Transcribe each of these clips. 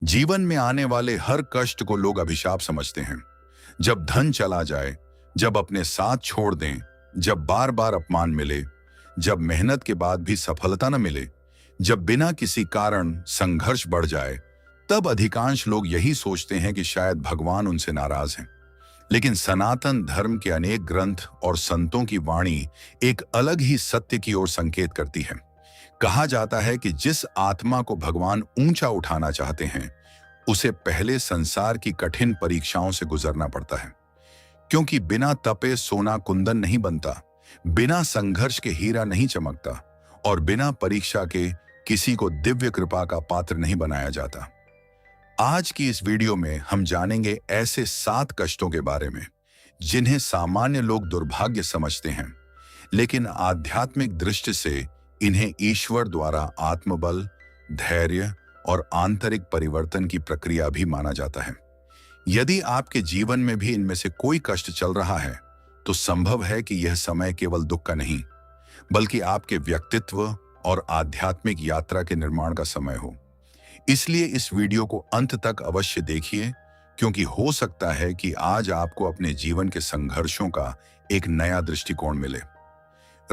जीवन में आने वाले हर कष्ट को लोग अभिशाप समझते हैं। जब धन चला जाए, जब अपने साथ छोड़ दें, जब बार बार अपमान मिले, जब मेहनत के बाद भी सफलता न मिले, जब बिना किसी कारण संघर्ष बढ़ जाए, तब अधिकांश लोग यही सोचते हैं कि शायद भगवान उनसे नाराज हैं। लेकिन सनातन धर्म के अनेक ग्रंथ और संतों की वाणी एक अलग ही सत्य की ओर संकेत करती है। कहा जाता है कि जिस आत्मा को भगवान ऊंचा उठाना चाहते हैं, उसे पहले संसार की कठिन परीक्षाओं से गुजरना पड़ता है। क्योंकि बिना तपे सोना कुंदन नहीं बनता, बिना संघर्ष के हीरा नहीं चमकता और बिना परीक्षा के किसी को दिव्य कृपा का पात्र नहीं बनाया जाता। आज की इस वीडियो में हम जानेंगे ऐसे 7 कष्टों के बारे में जिन्हें सामान्य लोग दुर्भाग्य समझते हैं, लेकिन आध्यात्मिक दृष्टि से इन्हें ईश्वर द्वारा आत्मबल, धैर्य और आंतरिक परिवर्तन की प्रक्रिया भी माना जाता है। यदि आपके जीवन में भी इनमें से कोई कष्ट चल रहा है, तो संभव है कि यह समय केवल दुख का नहीं, बल्कि आपके व्यक्तित्व और आध्यात्मिक यात्रा के निर्माण का समय हो। इसलिए इस वीडियो को अंत तक अवश्य देखिए, क्योंकि हो सकता है कि आज आपको अपने जीवन के संघर्षों का एक नया दृष्टिकोण मिले।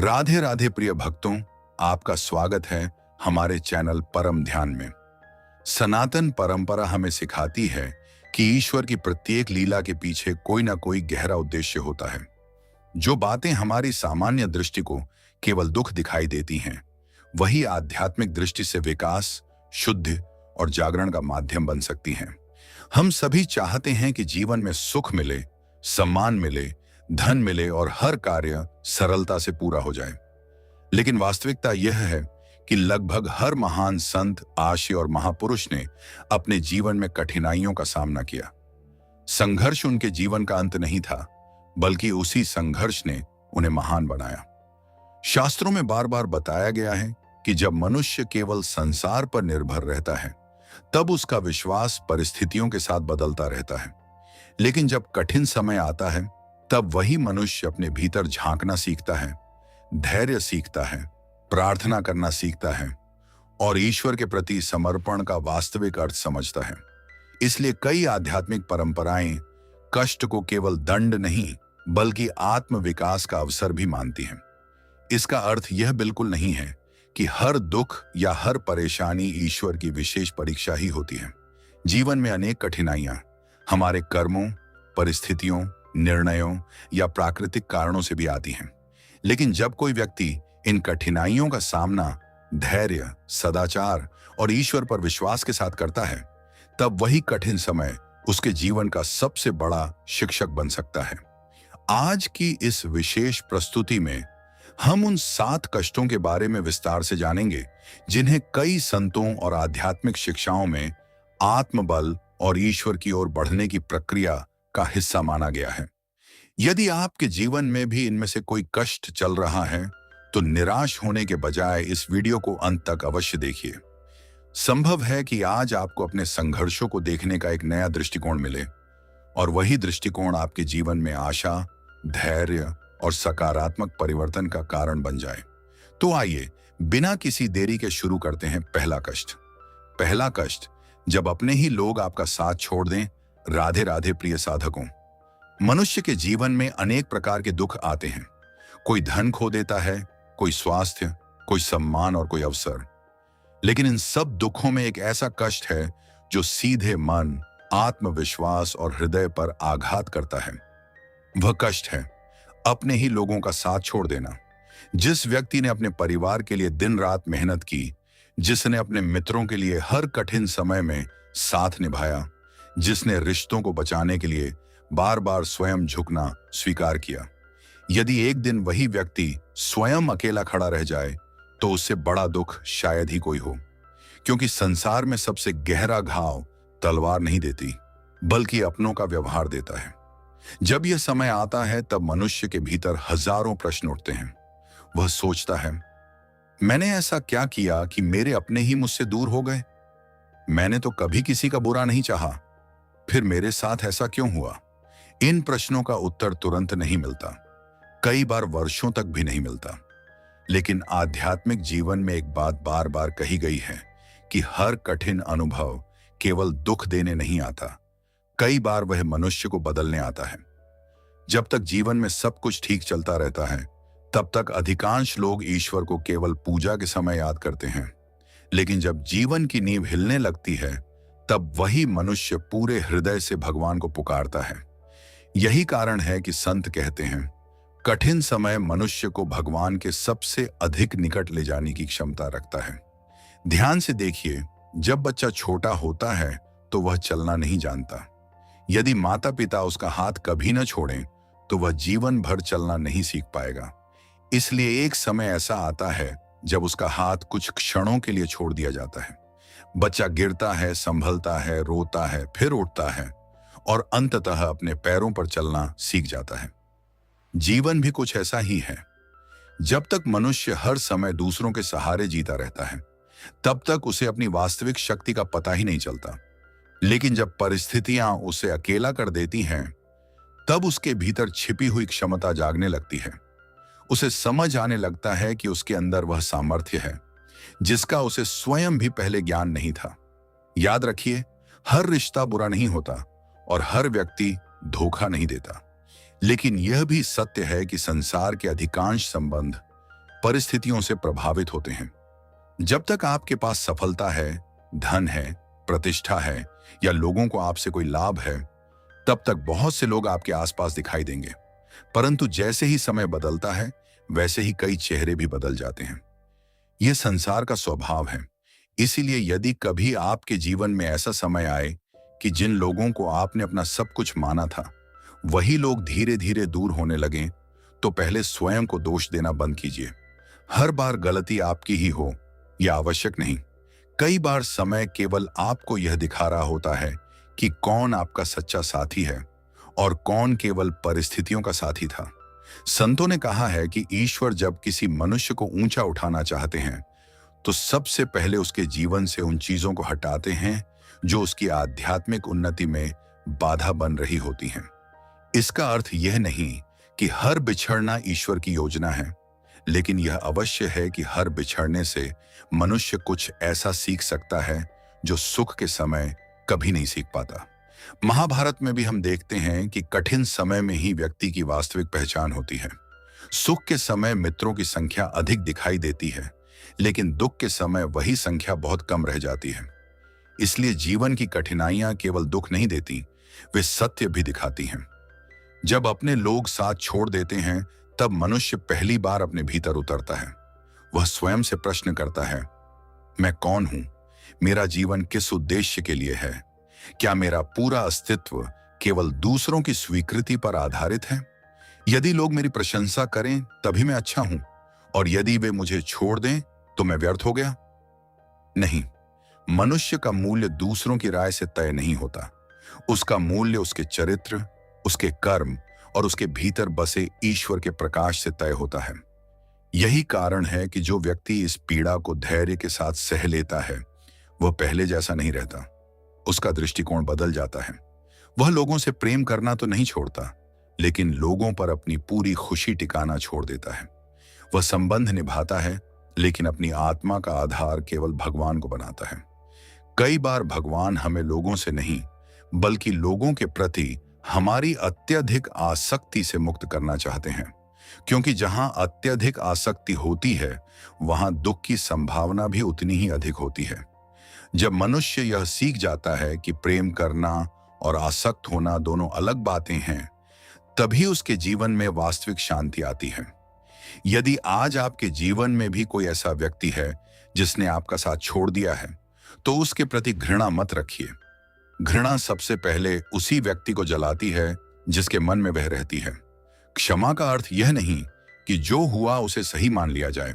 राधे राधे प्रिय भक्तों, आपका स्वागत है हमारे चैनल परम ध्यान में। सनातन परंपरा हमें सिखाती है कि ईश्वर की प्रत्येक लीला के पीछे कोई ना कोई गहरा उद्देश्य होता है। जो बातें हमारी सामान्य दृष्टि को केवल दुख दिखाई देती हैं, वही आध्यात्मिक दृष्टि से विकास, शुद्धि और जागरण का माध्यम बन सकती हैं। हम सभी चाहते हैं कि जीवन में सुख मिले, सम्मान मिले, धन मिले और हर कार्य सरलता से पूरा हो जाए। लेकिन वास्तविकता यह है कि लगभग हर महान संत, आशी और महापुरुष ने अपने जीवन में कठिनाइयों का सामना किया। संघर्ष उनके जीवन का अंत नहीं था, बल्कि उसी संघर्ष ने उन्हें महान बनाया। शास्त्रों में बार बार बताया गया है कि जब मनुष्य केवल संसार पर निर्भर रहता है, तब उसका विश्वास परिस्थितियों के साथ बदलता रहता है। लेकिन जब कठिन समय आता है, तब वही मनुष्य अपने भीतर झांकना सीखता है, धैर्य सीखता है, प्रार्थना करना सीखता है और ईश्वर के प्रति समर्पण का वास्तविक अर्थ समझता है। इसलिए कई आध्यात्मिक परंपराएं कष्ट को केवल दंड नहीं, बल्कि आत्म विकास का अवसर भी मानती हैं। इसका अर्थ यह बिल्कुल नहीं है कि हर दुख या हर परेशानी ईश्वर की विशेष परीक्षा ही होती है। जीवन में अनेक कठिनाइयां हमारे कर्मों, परिस्थितियों, निर्णयों या प्राकृतिक कारणों से भी आती हैं। लेकिन जब कोई व्यक्ति इन कठिनाइयों का सामना धैर्य, सदाचार और ईश्वर पर विश्वास के साथ करता है, तब वही कठिन समय उसके जीवन का सबसे बड़ा शिक्षक बन सकता है। आज की इस विशेष प्रस्तुति में हम उन 7 कष्टों के बारे में विस्तार से जानेंगे जिन्हें कई संतों और आध्यात्मिक शिक्षाओं में आत्मबल और ईश्वर की ओर बढ़ने की प्रक्रिया का हिस्सा माना गया है। यदि आपके जीवन में भी इनमें से कोई कष्ट चल रहा है, तो निराश होने के बजाय इस वीडियो को अंत तक अवश्य देखिए। संभव है कि आज आपको अपने संघर्षों को देखने का एक नया दृष्टिकोण मिले और वही दृष्टिकोण आपके जीवन में आशा, धैर्य और सकारात्मक परिवर्तन का कारण बन जाए। तो आइए बिना किसी देरी के शुरू करते हैं पहला कष्ट। पहला कष्ट, जब अपने ही लोग आपका साथ छोड़ दें। राधे राधे प्रिय साधकों, मनुष्य के जीवन में अनेक प्रकार के दुख आते हैं। कोई धन खो देता है, कोई स्वास्थ्य, कोई सम्मान और कोई अवसर। लेकिन इन सब दुखों में एक ऐसा कष्ट है जो सीधे मन, आत्मविश्वास और हृदय पर आघात करता है। वह कष्ट है अपने ही लोगों का साथ छोड़ देना। जिस व्यक्ति ने अपने परिवार के लिए दिन रात मेहनत की, जिसने अपने मित्रों के लिए हर कठिन समय में साथ निभाया, जिसने रिश्तों को बचाने के लिए बार बार स्वयं झुकना स्वीकार किया, यदि एक दिन वही व्यक्ति स्वयं अकेला खड़ा रह जाए, तो उससे बड़ा दुख शायद ही कोई हो। क्योंकि संसार में सबसे गहरा घाव तलवार नहीं देती, बल्कि अपनों का व्यवहार देता है। जब यह समय आता है, तब मनुष्य के भीतर हजारों प्रश्न उठते हैं। वह सोचता है, मैंने ऐसा क्या किया कि मेरे अपने ही मुझसे दूर हो गए? मैंने तो कभी किसी का बुरा नहीं चाहा, फिर मेरे साथ ऐसा क्यों हुआ? इन प्रश्नों का उत्तर तुरंत नहीं मिलता, कई बार वर्षों तक भी नहीं मिलता। लेकिन आध्यात्मिक जीवन में एक बात बार बार कही गई है कि हर कठिन अनुभव केवल दुख देने नहीं आता, कई बार वह मनुष्य को बदलने आता है। जब तक जीवन में सब कुछ ठीक चलता रहता है, तब तक अधिकांश लोग ईश्वर को केवल पूजा के समय याद करते हैं। लेकिन जब जीवन की नींव हिलने लगती है, तब वही मनुष्य पूरे हृदय से भगवान को पुकारता है। यही कारण है कि संत कहते हैं, कठिन समय मनुष्य को भगवान के सबसे अधिक निकट ले जाने की क्षमता रखता है। ध्यान से देखिए, जब बच्चा छोटा होता है तो वह चलना नहीं जानता। यदि माता पिता उसका हाथ कभी न छोड़ें तो वह जीवन भर चलना नहीं सीख पाएगा। इसलिए एक समय ऐसा आता है जब उसका हाथ कुछ क्षणों के लिए छोड़ दिया जाता है। बच्चा गिरता है, संभलता है, रोता है, फिर उठता है और अंततः अपने पैरों पर चलना सीख जाता है। जीवन भी कुछ ऐसा ही है। जब तक मनुष्य हर समय दूसरों के सहारे जीता रहता है, तब तक उसे अपनी वास्तविक शक्ति का पता ही नहीं चलता। लेकिन जब परिस्थितियां उसे अकेला कर देती हैं, तब उसके भीतर छिपी हुई क्षमता जागने लगती है। उसे समझ आने लगता है कि उसके अंदर वह सामर्थ्य है जिसका उसे स्वयं भी पहले ज्ञान नहीं था। याद रखिए, हर रिश्ता बुरा नहीं होता और हर व्यक्ति धोखा नहीं देता। लेकिन यह भी सत्य है कि संसार के अधिकांश संबंध परिस्थितियों से प्रभावित होते हैं। जब तक आपके पास सफलता है, धन है, प्रतिष्ठा है या लोगों को आपसे कोई लाभ है, तब तक बहुत से लोग आपके आसपास दिखाई देंगे। परंतु जैसे ही समय बदलता है, वैसे ही कई चेहरे भी बदल जाते हैं। यह संसार का स्वभाव है। इसीलिए यदि कभी आपके जीवन में ऐसा समय आए कि जिन लोगों को आपने अपना सब कुछ माना था, वही लोग धीरे धीरे दूर होने लगें, तो पहले स्वयं को दोष देना बंद कीजिए। हर बार गलती आपकी ही हो यह आवश्यक नहीं। कई बार समय केवल आपको यह दिखा रहा होता है कि कौन आपका सच्चा साथी है और कौन केवल परिस्थितियों का साथी था। संतों ने कहा है कि ईश्वर जब किसी मनुष्य को ऊंचा उठाना चाहते हैं, तो सबसे पहले उसके जीवन से उन चीजों को हटाते हैं जो उसकी आध्यात्मिक उन्नति में बाधा बन रही होती हैं। इसका अर्थ यह नहीं कि हर बिछड़ना ईश्वर की योजना है, लेकिन यह अवश्य है कि हर बिछड़ने से मनुष्य कुछ ऐसा सीख सकता है जो सुख के समय कभी नहीं सीख पाता। महाभारत में भी हम देखते हैं कि कठिन समय में ही व्यक्ति की वास्तविक पहचान होती है। सुख के समय मित्रों की संख्या अधिक दिखाई देती है, लेकिन दुख के समय वही संख्या बहुत कम रह जाती है। इसलिए जीवन की कठिनाइयां केवल दुख नहीं देती, वे सत्य भी दिखाती हैं। जब अपने लोग साथ छोड़ देते हैं, तब मनुष्य पहली बार अपने भीतर उतरता है। वह स्वयं से प्रश्न करता है, मैं कौन हूं? मेरा जीवन किस उद्देश्य के लिए है? क्या मेरा पूरा अस्तित्व केवल दूसरों की स्वीकृति पर आधारित है? यदि लोग मेरी प्रशंसा करें तभी मैं अच्छा हूं, और यदि वे मुझे छोड़ दें तो मैं व्यर्थ हो गया? नहीं, मनुष्य का मूल्य दूसरों की राय से तय नहीं होता। उसका मूल्य उसके चरित्र, उसके कर्म और उसके भीतर बसे ईश्वर के प्रकाश से तय होता है। यही कारण है कि जो व्यक्ति इस पीड़ा को धैर्य के साथ सह लेता है, वह पहले जैसा नहीं रहता। उसका दृष्टिकोण बदल जाता है। वह लोगों से प्रेम करना तो नहीं छोड़ता, लेकिन लोगों पर अपनी पूरी खुशी टिकाना छोड़ देता है। वह संबंध निभाता है, लेकिन अपनी आत्मा का आधार केवल भगवान को बनाता है। कई बार भगवान हमें लोगों से नहीं, बल्कि लोगों के प्रति हमारी अत्यधिक आसक्ति से मुक्त करना चाहते हैं, क्योंकि जहां अत्यधिक आसक्ति होती है, वहां दुख की संभावना भी उतनी ही अधिक होती है। जब मनुष्य यह सीख जाता है कि प्रेम करना और आसक्त होना दोनों अलग बातें हैं, तभी उसके जीवन में वास्तविक शांति आती है। यदि आज आपके जीवन में भी कोई ऐसा व्यक्ति है जिसने आपका साथ छोड़ दिया है, तो उसके प्रति घृणा मत रखिए। घृणा सबसे पहले उसी व्यक्ति को जलाती है जिसके मन में वह रहती है। क्षमा का अर्थ यह नहीं कि जो हुआ उसे सही मान लिया जाए।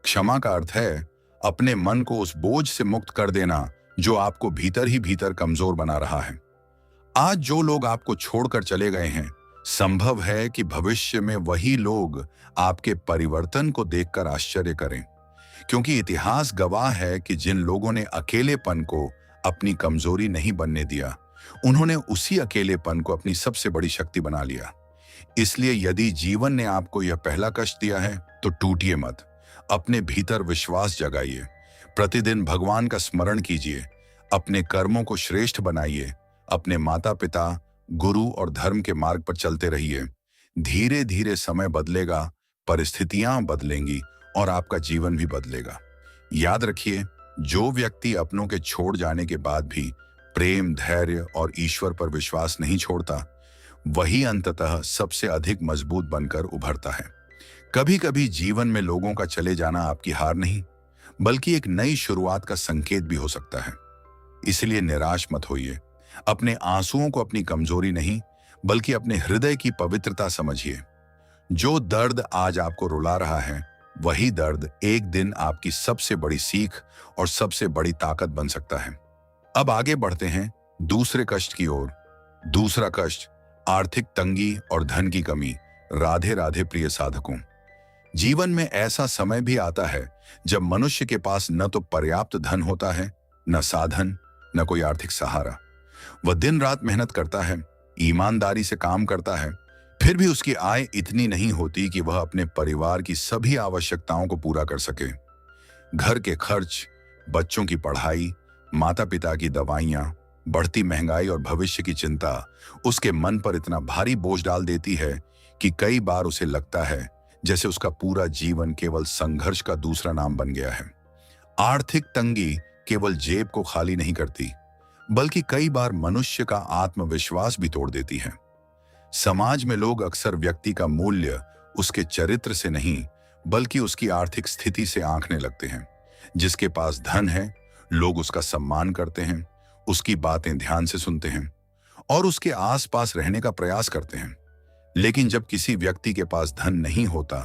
क्षमा का अर्थ है अपने मन को उस बोझ से मुक्त कर देना जो आपको भीतर ही भीतर कमजोर बना रहा है। आज जो लोग आपको छोड़कर चले गए हैं, संभव है कि भविष्य में वही लोग आपके परिवर्तन को देखकर आश्चर्य करें, क्योंकि इतिहास गवाह है कि जिन लोगों ने अकेलेपन को अपनी कमजोरी नहीं बनने दिया, उन्होंने उसी अकेलेपन को अपनी सबसे बड़ी शक्ति बना लिया। इसलिए यदि जीवन ने आपको यह पहला कष्ट दिया है, तो टूटिए मत। अपने भीतर विश्वास जगाइए। प्रतिदिन भगवान का स्मरण कीजिए। अपने कर्मों को श्रेष्ठ बनाइए, अपने माता पिता, गुरु और धर्म के मार्ग पर चलते रहिए। धीरे धीरे समय बदलेगा, परिस्थितियां बदलेंगी और आपका जीवन भी बदलेगा। याद रखिए, जो व्यक्ति अपनों के छोड़ जाने के बाद भी प्रेम, धैर्य और ईश्वर पर विश्वास नहीं छोड़ता, वही अंततः सबसे अधिक मजबूत बनकर उभरता है। कभी कभी जीवन में लोगों का चले जाना आपकी हार नहीं, बल्कि एक नई शुरुआत का संकेत भी हो सकता है। इसलिए निराश मत होइए। अपने आंसुओं को अपनी कमजोरी नहीं, बल्कि अपने हृदय की पवित्रता समझिए। जो दर्द आज आपको रुला रहा है, वही दर्द एक दिन आपकी सबसे बड़ी सीख और सबसे बड़ी ताकत बन सकता है। अब आगे बढ़ते हैं दूसरे कष्ट की ओर। दूसरा कष्ट, आर्थिक तंगी और धन की कमी। राधे राधे प्रिय साधकों। जीवन में ऐसा समय भी आता है जब मनुष्य के पास न तो पर्याप्त धन होता है, न साधन, न कोई आर्थिक सहारा। वह दिन रात मेहनत करता है, ईमानदारी से काम करता है, फिर भी उसकी आय इतनी नहीं होती कि वह अपने परिवार की सभी आवश्यकताओं को पूरा कर सके। घर के खर्च, बच्चों की पढ़ाई, माता पिता की दवाइयां, बढ़ती महंगाई और भविष्य की चिंता उसके मन पर इतना भारी बोझ डाल देती है कि कई बार उसे लगता है जैसे उसका पूरा जीवन केवल संघर्ष का दूसरा नाम बन गया है। आर्थिक तंगी केवल जेब को खाली नहीं करती, बल्कि कई बार मनुष्य का आत्मविश्वास भी तोड़ देती है। समाज में लोग अक्सर व्यक्ति का मूल्य उसके चरित्र से नहीं, बल्कि उसकी आर्थिक स्थिति से आंकने लगते हैं। जिसके पास धन है, लोग उसका सम्मान करते हैं, उसकी बातें ध्यान से सुनते हैं और उसके आसपास रहने का प्रयास करते हैं। लेकिन जब किसी व्यक्ति के पास धन नहीं होता,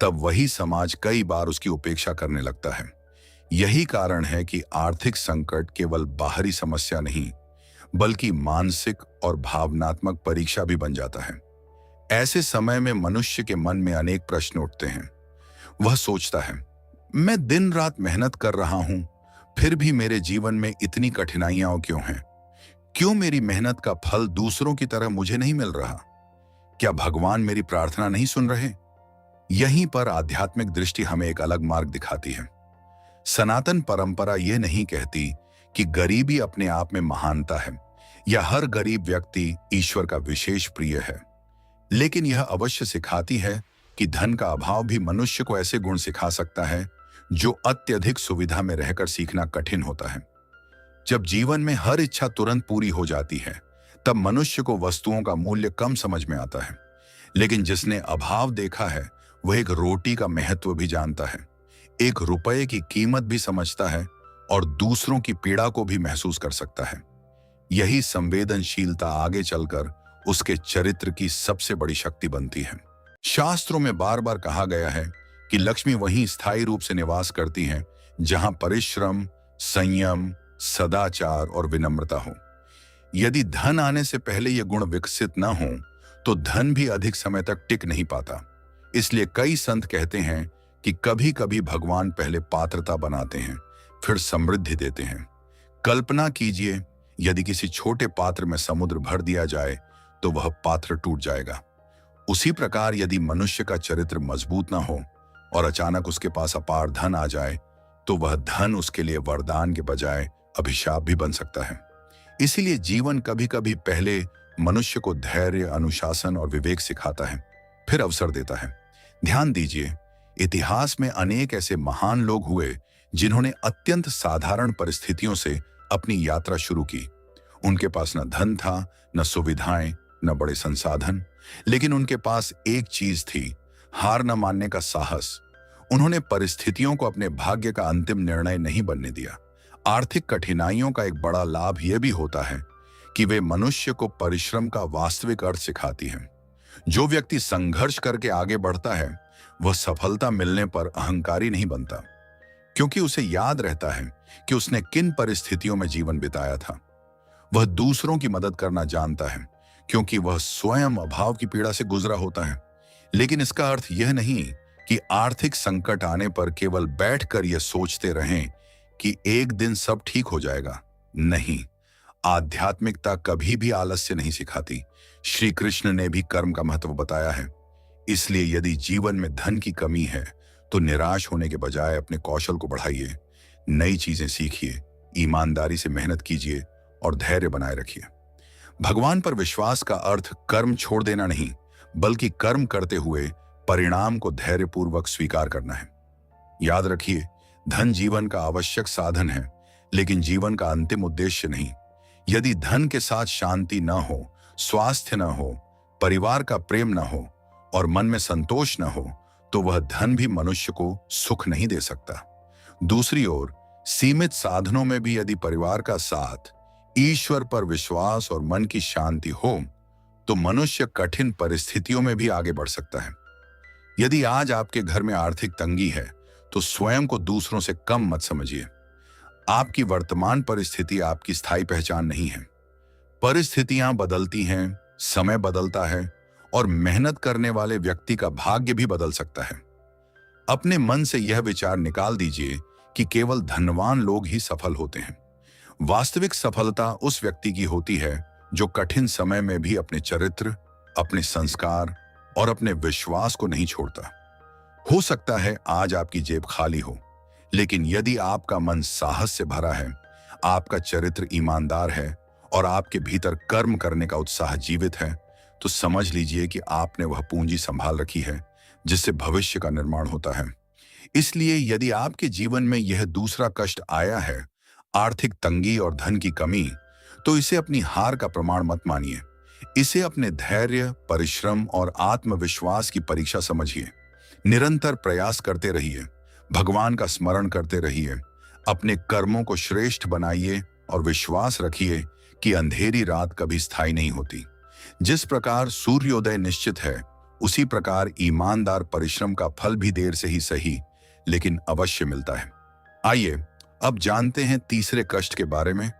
तब वही समाज कई बार उसकी उपेक्षा करने लगता है। यही कारण है कि आर्थिक संकट केवल बाहरी समस्या नहीं, बल्कि मानसिक और भावनात्मक परीक्षा भी बन जाता है। ऐसे समय में मनुष्य के मन में अनेक प्रश्न उठते हैं। वह सोचता है, मैं दिन रात मेहनत कर रहा हूं, फिर भी मेरे जीवन में इतनी कठिनाइयां क्यों हैं? क्यों मेरी मेहनत का फल दूसरों की तरह मुझे नहीं मिल रहा? क्या भगवान मेरी प्रार्थना नहीं सुन रहे? यहीं पर आध्यात्मिक दृष्टि हमें एक अलग मार्ग दिखाती है। सनातन परंपरा यह नहीं कहती कि गरीबी अपने आप में महानता है या हर गरीब व्यक्ति ईश्वर का विशेष प्रिय है, लेकिन यह अवश्य सिखाती है कि धन का अभाव भी मनुष्य को ऐसे गुण सिखा सकता है जो अत्यधिक सुविधा में रहकर सीखना कठिन होता है। जब जीवन में हर इच्छा तुरंत पूरी हो जाती है, तब मनुष्य को वस्तुओं का मूल्य कम समझ में आता है। लेकिन जिसने अभाव देखा है, वह एक रोटी का महत्व भी जानता है, एक रुपए की कीमत भी समझता है और दूसरों की पीड़ा को भी महसूस कर सकता है। यही संवेदनशीलता आगे चलकर उसके चरित्र की सबसे बड़ी शक्ति बनती है। शास्त्रों में बार बार कहा गया है कि लक्ष्मी वहीं स्थायी रूप से निवास करती हैं जहां परिश्रम, संयम, सदाचार और विनम्रता हो। यदि धन आने से पहले ये गुण विकसित न हो, तो धन भी अधिक समय तक टिक नहीं पाता। इसलिए कई संत कहते हैं कि कभी कभी भगवान पहले पात्रता बनाते हैं, फिर समृद्धि देते हैं। कल्पना कीजिए, यदि किसी छोटे पात्र में समुद्र भर दिया जाए तो वह पात्र टूट जाएगा। उसी प्रकार यदि मनुष्य का चरित्र मजबूत ना हो और अचानक उसके पास अपार धन आ जाए, तो वह धन उसके लिए वरदान के बजाय अभिशाप भी बन सकता है। इसीलिए जीवन कभी कभी पहले मनुष्य को धैर्य, अनुशासन और विवेक सिखाता है, फिर अवसर देता है। ध्यान दीजिए, इतिहास में अनेक ऐसे महान लोग हुए जिन्होंने अत्यंत साधारण परिस्थितियों से अपनी यात्रा शुरू की। उनके पास न धन था, न सुविधाएं, न बड़े संसाधन, लेकिन उनके पास एक चीज थी, हार न मानने का साहस। उन्होंने परिस्थितियों को अपने भाग्य का अंतिम निर्णय नहीं बनने दिया। आर्थिक कठिनाइयों का एक बड़ा लाभ यह भी होता है कि वे मनुष्य को परिश्रम का वास्तविक अर्थ सिखाती हैं। जो व्यक्ति संघर्ष करके आगे बढ़ता है, वह सफलता मिलने पर अहंकारी नहीं बनता, क्योंकि उसे याद रहता है कि उसने किन परिस्थितियों में जीवन बिताया था। वह दूसरों की मदद करना जानता है, क्योंकि वह स्वयं अभाव की पीड़ा से गुजरा होता है। लेकिन इसका अर्थ यह नहीं कि आर्थिक संकट आने पर केवल बैठकर यह सोचते रहें कि एक दिन सब ठीक हो जाएगा। नहीं, आध्यात्मिकता कभी भी आलस्य नहीं सिखाती। श्री कृष्ण ने भी कर्म का महत्व बताया है। इसलिए यदि जीवन में धन की कमी है, तो निराश होने के बजाय अपने कौशल को बढ़ाइए, नई चीजें सीखिए, ईमानदारी से मेहनत कीजिए और धैर्य बनाए रखिए। भगवान पर विश्वास का अर्थ कर्म छोड़ देना नहीं, बल्कि कर्म करते हुए परिणाम को धैर्यपूर्वक स्वीकार करना है। याद रखिए, धन जीवन का आवश्यक साधन है, लेकिन जीवन का अंतिम उद्देश्य नहीं। यदि धन के साथ शांति न हो, स्वास्थ्य न हो, परिवार का प्रेम न हो और मन में संतोष न हो, तो वह धन भी मनुष्य को सुख नहीं दे सकता। दूसरी ओर, सीमित साधनों में भी यदि परिवार का साथ, ईश्वर पर विश्वास और मन की शांति हो, तो मनुष्य कठिन परिस्थितियों में भी आगे बढ़ सकता है। यदि आज आपके घर में आर्थिक तंगी है, तो स्वयं को दूसरों से कम मत समझिए। आपकी वर्तमान परिस्थिति आपकी स्थायी पहचान नहीं है। परिस्थितियां बदलती हैं, समय बदलता है और मेहनत करने वाले व्यक्ति का भाग्य भी बदल सकता है। अपने मन से यह विचार निकाल दीजिए कि केवल धनवान लोग ही सफल होते हैं। वास्तविक सफलता उस व्यक्ति की होती है जो कठिन समय में भी अपने चरित्र, अपने संस्कार और अपने विश्वास को नहीं छोड़ता। हो सकता है आज आपकी जेब खाली हो, लेकिन यदि आपका मन साहस से भरा है, आपका चरित्र ईमानदार है और आपके भीतर कर्म करने का उत्साह जीवित है, तो समझ लीजिए कि आपने वह पूंजी संभाल रखी है जिससे भविष्य का निर्माण होता है। इसलिए यदि आपके जीवन में यह दूसरा कष्ट आया है, आर्थिक तंगी और धन की कमी, तो इसे अपनी हार का प्रमाण मत मानिए। इसे अपने धैर्य, परिश्रम और आत्मविश्वास की परीक्षा समझिए। निरंतर प्रयास करते रहिए, भगवान का स्मरण करते रहिए, अपने कर्मों को श्रेष्ठ बनाइए और विश्वास रखिए कि अंधेरी रात कभी स्थायी नहीं होती। जिस प्रकार सूर्योदय निश्चित है, उसी प्रकार ईमानदार परिश्रम का फल भी देर से ही सही, लेकिन अवश्य मिलता है। आइए अब जानते हैं तीसरे कष्ट के बारे में,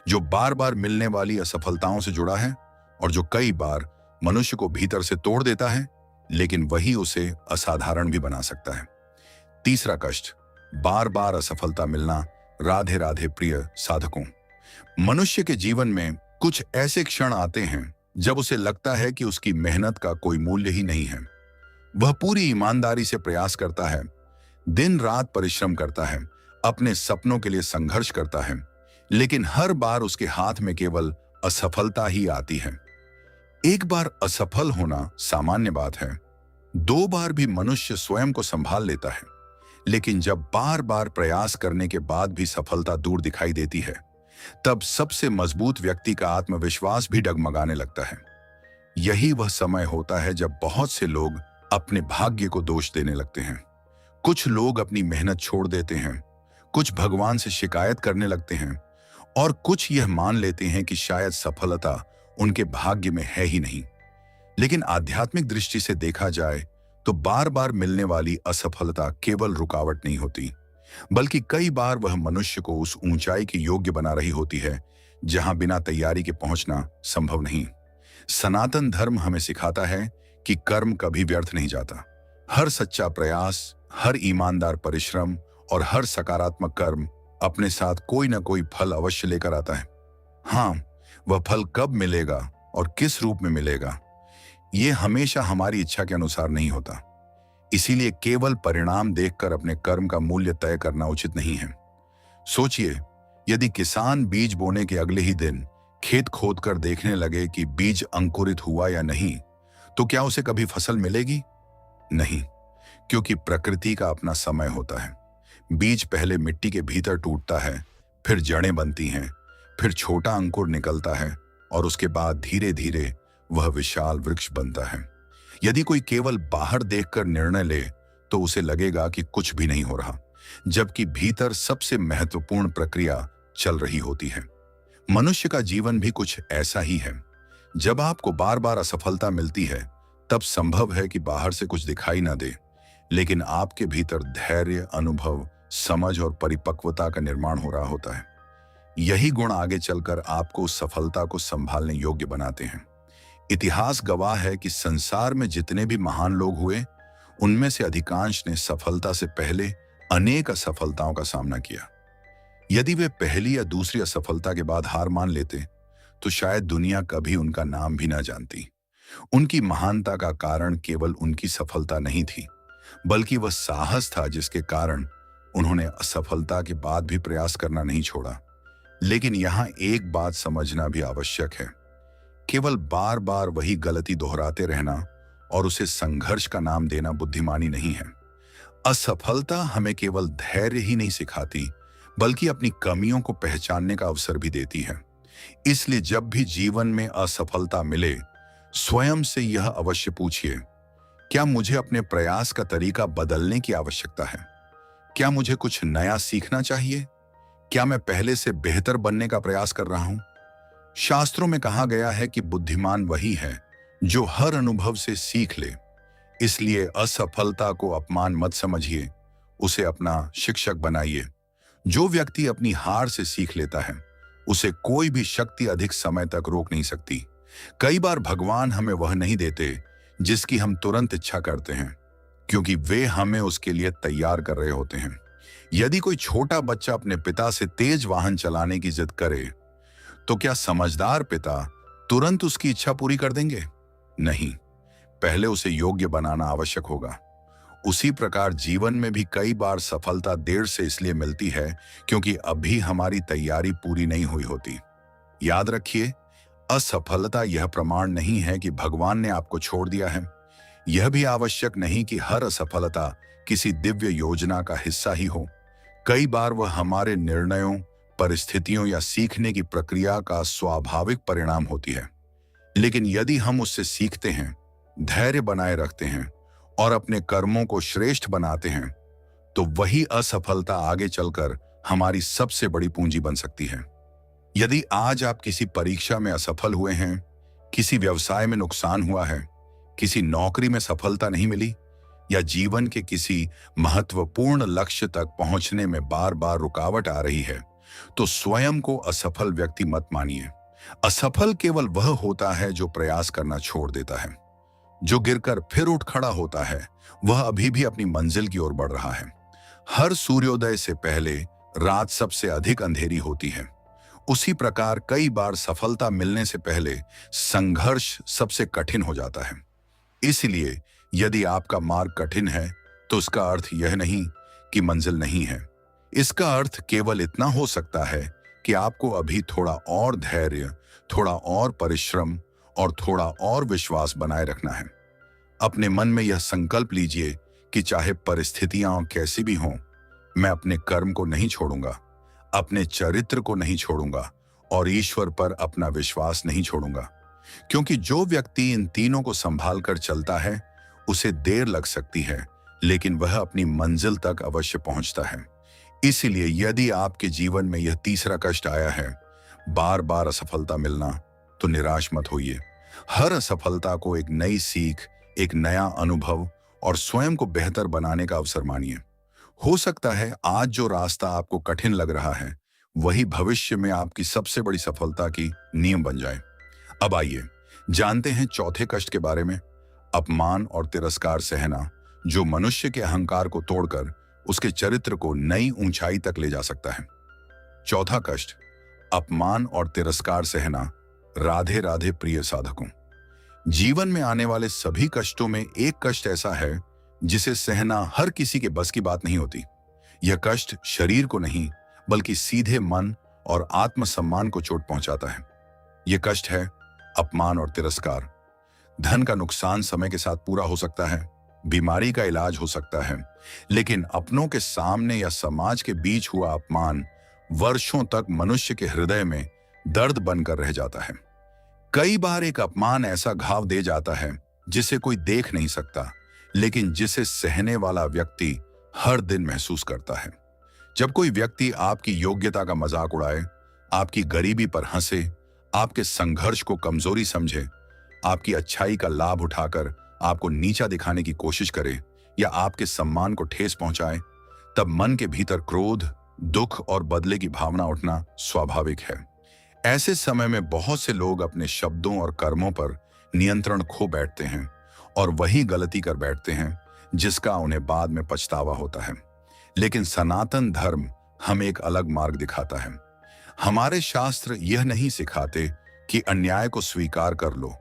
जो बार बार मिलने वाली असफलताओं से जुड़ा है और जो कई बार मनुष्य को भीतर से तोड़ देता है, लेकिन वही उसे असाधारण भी बना सकता है। तीसरा कष्ट, बार बार असफलता मिलना। राधे राधे प्रिय साधकों, मनुष्य के जीवन में कुछ ऐसे क्षण आते हैं जब उसे लगता है कि उसकी मेहनत का कोई मूल्य ही नहीं है। वह पूरी ईमानदारी से प्रयास करता है, दिन रात परिश्रम करता है, अपने सपनों के लिए संघर्ष करता है, लेकिन हर बार उसके हाथ में केवल असफलता ही आती है। एक बार असफल होना सामान्य बात है, 2 बार भी मनुष्य स्वयं को संभाल लेता है, लेकिन जब बार बार प्रयास करने के बाद भी सफलता दूर दिखाई देती है, तब सबसे मजबूत व्यक्ति का आत्मविश्वास भी डगमगाने लगता है। यही वह समय होता है जब बहुत से लोग अपने भाग्य को दोष देने लगते हैं। कुछ लोग अपनी मेहनत छोड़ देते हैं, कुछ भगवान से शिकायत करने लगते हैं और कुछ यह मान लेते हैं कि शायद सफलता उनके भाग्य में है ही नहीं। लेकिन आध्यात्मिक दृष्टि से देखा जाए तो बार बार मिलने वाली असफलता केवल रुकावट नहीं होती, बल्कि कई बार वह मनुष्य को उस ऊंचाई के योग्य बना रही होती है जहां बिना तैयारी के पहुंचना संभव नहीं। सनातन धर्म हमें सिखाता है कि कर्म कभी व्यर्थ नहीं जाता। हर सच्चा प्रयास, हर ईमानदार परिश्रम और हर सकारात्मक कर्म अपने साथ कोई ना कोई फल अवश्य लेकर आता है। हाँ, वह फल कब मिलेगा और किस रूप में मिलेगा, ये हमेशा हमारी इच्छा के अनुसार नहीं होता। इसीलिए केवल परिणाम देखकर अपने कर्म का मूल्य तय करना उचित नहीं है। सोचिए, यदि किसान बीज बोने के अगले ही दिन खेत खोदकर देखने लगे कि बीज अंकुरित हुआ या नहीं, तो क्या उसे कभी फसल मिलेगी? नहीं, क्योंकि प्रकृति का अपना समय होता है। बीज पहले मिट्टी के भीतर टूटता है, फिर जड़ें बनती हैं, फिर छोटा अंकुर निकलता है और उसके बाद धीरे धीरे वह विशाल वृक्ष बनता है। यदि कोई केवल बाहर देखकर निर्णय ले तो उसे लगेगा कि कुछ भी नहीं हो रहा, जबकि भीतर सबसे महत्वपूर्ण प्रक्रिया चल रही होती है। मनुष्य का जीवन भी कुछ ऐसा ही है। जब आपको बार बार असफलता मिलती है, तब संभव है कि बाहर से कुछ दिखाई ना दे, लेकिन आपके भीतर धैर्य, अनुभव, समझ और परिपक्वता का निर्माण हो रहा होता है। यही गुण आगे चलकर आपको उस सफलता को संभालने योग्य बनाते हैं। इतिहास गवाह है कि संसार में जितने भी महान लोग हुए, उनमें से अधिकांश ने सफलता से पहले अनेक असफलताओं का सामना किया। यदि वे पहली या दूसरी असफलता के बाद हार मान लेते, तो शायद दुनिया कभी उनका नाम भी ना जानती। उनकी महानता का कारण केवल उनकी सफलता नहीं थी, बल्कि वह साहस था जिसके कारण उन्होंने असफलता के बाद भी प्रयास करना नहीं छोड़ा। लेकिन यहां एक बात समझना भी आवश्यक है। केवल बार बार वही गलती दोहराते रहना और उसे संघर्ष का नाम देना बुद्धिमानी नहीं है। असफलता हमें केवल धैर्य ही नहीं सिखाती, बल्कि अपनी कमियों को पहचानने का अवसर भी देती है। इसलिए जब भी जीवन में असफलता मिले, स्वयं से यह अवश्य पूछिए, क्या मुझे अपने प्रयास का तरीका बदलने की आवश्यकता है? क्या मुझे कुछ नया सीखना चाहिए? क्या मैं पहले से बेहतर बनने का प्रयास कर रहा हूं? शास्त्रों में कहा गया है कि बुद्धिमान वही है जो हर अनुभव से सीख ले। इसलिए असफलता को अपमान मत समझिए, उसे अपना शिक्षक बनाइए। जो व्यक्ति अपनी हार से सीख लेता है, उसे कोई भी शक्ति अधिक समय तक रोक नहीं सकती। कई बार भगवान हमें वह नहीं देते जिसकी हम तुरंत इच्छा करते हैं, क्योंकि वे हमें उसके लिए तैयार कर रहे होते हैं। यदि कोई छोटा बच्चा अपने पिता से तेज वाहन चलाने की जिद करे, तो क्या समझदार पिता तुरंत उसकी इच्छा पूरी कर देंगे? नहीं, पहले उसे योग्य बनाना आवश्यक होगा। उसी प्रकार जीवन में भी कई बार सफलता देर से इसलिए मिलती है क्योंकि अभी हमारी तैयारी पूरी नहीं हुई होती। याद रखिए, असफलता यह प्रमाण नहीं है कि भगवान ने आपको छोड़ दिया है। यह भी आवश्यक नहीं कि हर असफलता किसी दिव्य योजना का हिस्सा ही हो। कई बार वह हमारे निर्णयों, परिस्थितियों या सीखने की प्रक्रिया का स्वाभाविक परिणाम होती है। लेकिन यदि हम उससे सीखते हैं, धैर्य बनाए रखते हैं और अपने कर्मों को श्रेष्ठ बनाते हैं, तो वही असफलता आगे चलकर हमारी सबसे बड़ी पूंजी बन सकती है। यदि आज आप किसी परीक्षा में असफल हुए हैं, किसी व्यवसाय में नुकसान हुआ है, किसी नौकरी में सफलता नहीं मिली, या जीवन के किसी महत्वपूर्ण लक्ष्य तक पहुंचने में बार बार रुकावट आ रही है, तो स्वयं को असफल व्यक्ति मत मानिए। असफल केवल वह होता है जो प्रयास करना छोड़ देता है। जो गिरकर फिर उठ खड़ा होता है, वह अभी भी अपनी मंजिल की ओर बढ़ रहा है। हर सूर्योदय से पहले रात सबसे अधिक अंधेरी होती है। उसी प्रकार कई बार सफलता मिलने से पहले संघर्ष सबसे कठिन हो जाता है। इसलिए यदि आपका मार्ग कठिन है, तो उसका अर्थ यह नहीं कि मंजिल नहीं है। इसका अर्थ केवल इतना हो सकता है कि आपको अभी थोड़ा और धैर्य, थोड़ा और परिश्रम और थोड़ा और विश्वास बनाए रखना है। अपने मन में यह संकल्प लीजिए कि चाहे परिस्थितियां कैसी भी हों, मैं अपने कर्म को नहीं छोड़ूंगा, अपने चरित्र को नहीं छोड़ूंगा और ईश्वर पर अपना विश्वास नहीं छोड़ूंगा। क्योंकि जो व्यक्ति इन तीनों को संभाल कर चलता है, उसे देर लग सकती है, लेकिन वह अपनी मंजिल तक अवश्य पहुंचता है। इसीलिए यदि आपके जीवन में यह तीसरा कष्ट आया है, बार बार असफलता मिलना, तो निराश मत होइए। हर असफलता को एक नई सीख, एक नया अनुभव और स्वयं को बेहतर बनाने का अवसर मानिए। हो सकता है आज जो रास्ता आपको कठिन लग रहा है, वही भविष्य में आपकी सबसे बड़ी सफलता की नींव बन जाए। अब आइए जानते हैं चौथे कष्ट के बारे में, अपमान और तिरस्कार सहना, जो मनुष्य के अहंकार को तोड़कर उसके चरित्र को नई ऊंचाई तक ले जा सकता है। चौथा कष्ट, अपमान और तिरस्कार सहना। राधे राधे प्रिय साधकों, जीवन में आने वाले सभी कष्टों में एक कष्ट ऐसा है जिसे सहना हर किसी के बस की बात नहीं होती। यह कष्ट शरीर को नहीं, बल्कि सीधे मन और आत्मसम्मान को चोट पहुंचाता है। यह कष्ट है अपमान और तिरस्कार। धन का नुकसान समय के साथ पूरा हो सकता है, बीमारी का इलाज हो सकता है, लेकिन अपनों के सामने या समाज के बीच हुआ अपमान वर्षों तक मनुष्य के हृदय में दर्द बनकर रह जाता है। कई बार एक अपमान ऐसा घाव दे जाता है जिसे कोई देख नहीं सकता, लेकिन जिसे सहने वाला व्यक्ति हर दिन महसूस करता है। जब कोई व्यक्ति आपकी योग्यता का मजाक उड़ाए, आपकी गरीबी पर हंसे, आपके संघर्ष को कमजोरी समझे, आपकी अच्छाई का लाभ उठाकर आपको नीचा दिखाने की कोशिश करे या आपके सम्मान को ठेस पहुंचाए, तब मन के भीतर क्रोध, दुख और बदले की भावना उठना स्वाभाविक है। ऐसे समय में बहुत से लोग अपने शब्दों और कर्मों पर नियंत्रण खो बैठते हैं और वही गलती कर बैठते हैं जिसका उन्हें बाद में पछतावा होता है। लेकिन सनातन धर्म हमें एक अलग मार्ग दिखाता है। हमारे शास्त्र यह नहीं सिखाते कि अन्याय को स्वीकार कर लो,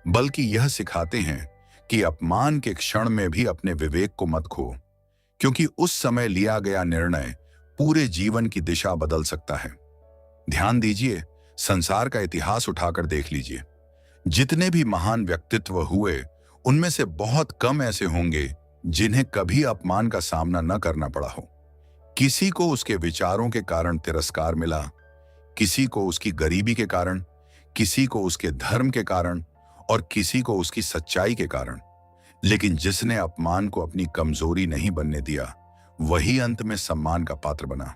बल्कि यह सिखाते हैं कि अपमान के क्षण में भी अपने विवेक को मत खो, क्योंकि उस समय लिया गया निर्णय पूरे जीवन की दिशा बदल सकता है। ध्यान दीजिए, संसार का इतिहास उठाकर देख लीजिए। जितने भी महान व्यक्तित्व हुए, उनमें से बहुत कम ऐसे होंगे जिन्हें कभी अपमान का सामना न करना पड़ा हो। किसी को उसके विचारों के कारण तिरस्कार मिला, किसी को उसकी गरीबी के कारण, किसी को उसके धर्म के कारण और किसी को उसकी सच्चाई के कारण। लेकिन जिसने अपमान को अपनी कमजोरी नहीं बनने दिया, वही अंत में सम्मान का पात्र बना।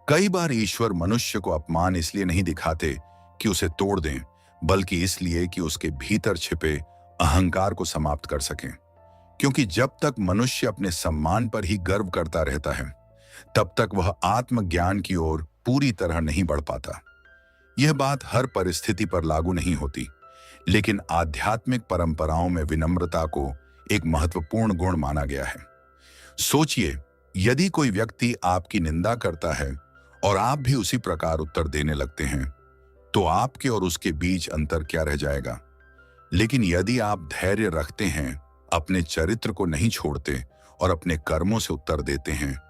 कई बार ईश्वर मनुष्य को अपमान इसलिए नहीं दिखाते कि उसे तोड़ दें, बल्कि इसलिए कि उसके भीतर छिपे अहंकार को समाप्त कर सकें। क्योंकि जब तक मनुष्य अपने सम्मान पर ही गर्व करता रहता है, तब तक वह आत्मज्ञान की ओर पूरी तरह नहीं बढ़ पाता। यह बात हर परिस्थिति पर लागू नहीं होती, लेकिन आध्यात्मिक परंपराओं में विनम्रता को एक महत्वपूर्ण गुण माना गया है। सोचिए, यदि कोई व्यक्ति आपकी निंदा करता है और आप भी उसी प्रकार उत्तर देने लगते हैं, तो आपके और उसके बीच अंतर क्या रह जाएगा। लेकिन यदि आप धैर्य रखते हैं, अपने चरित्र को नहीं छोड़ते और अपने कर्मों से उत्तर देते हैं,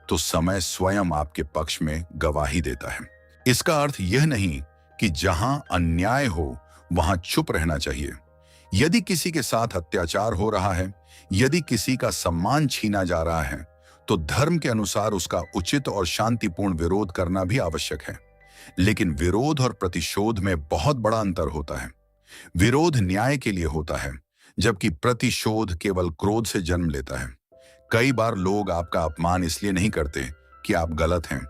तो समय स्वयं आपके पक्ष में गवाही देता है। इसका अर्थ यह नहीं कि जहां अन्याय हो वहां चुप रहना चाहिए। यदि किसी के साथ अत्याचार हो रहा है, यदि किसी का सम्मान छीना जा रहा है, तो धर्म के अनुसार उसका उचित और शांतिपूर्ण विरोध करना भी आवश्यक है। लेकिन विरोध और प्रतिशोध में बहुत बड़ा अंतर होता है। विरोध न्याय के लिए होता है, जबकि प्रतिशोध केवल क्रोध से जन्म लेता है। कई बार लोग आपका अपमान इसलिए नहीं करते कि आप गलत हैं,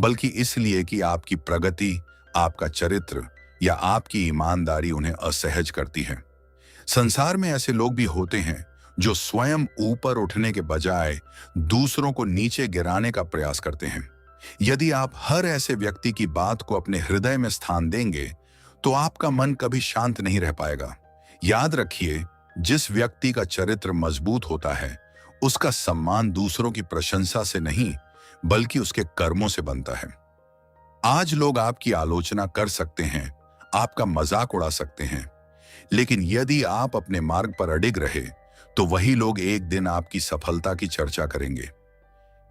बल्कि इसलिए कि आपकी प्रगति, आपका चरित्र या आपकी ईमानदारी उन्हें असहज करती है। संसार में ऐसे लोग भी होते हैं जो स्वयं ऊपर उठने के बजाय दूसरों को नीचे गिराने का प्रयास करते हैं। यदि आप हर ऐसे व्यक्ति की बात को अपने हृदय में स्थान देंगे, तो आपका मन कभी शांत नहीं रह पाएगा। याद रखिए, जिस व्यक्ति का चरित्र मजबूत होता है, उसका सम्मान दूसरों की प्रशंसा से नहीं, बल्कि उसके कर्मों से बनता है। आज लोग आपकी आलोचना कर सकते हैं, आपका मजाक उड़ा सकते हैं, लेकिन यदि आप अपने मार्ग पर अडिग रहे, तो वही लोग एक दिन आपकी सफलता की चर्चा करेंगे।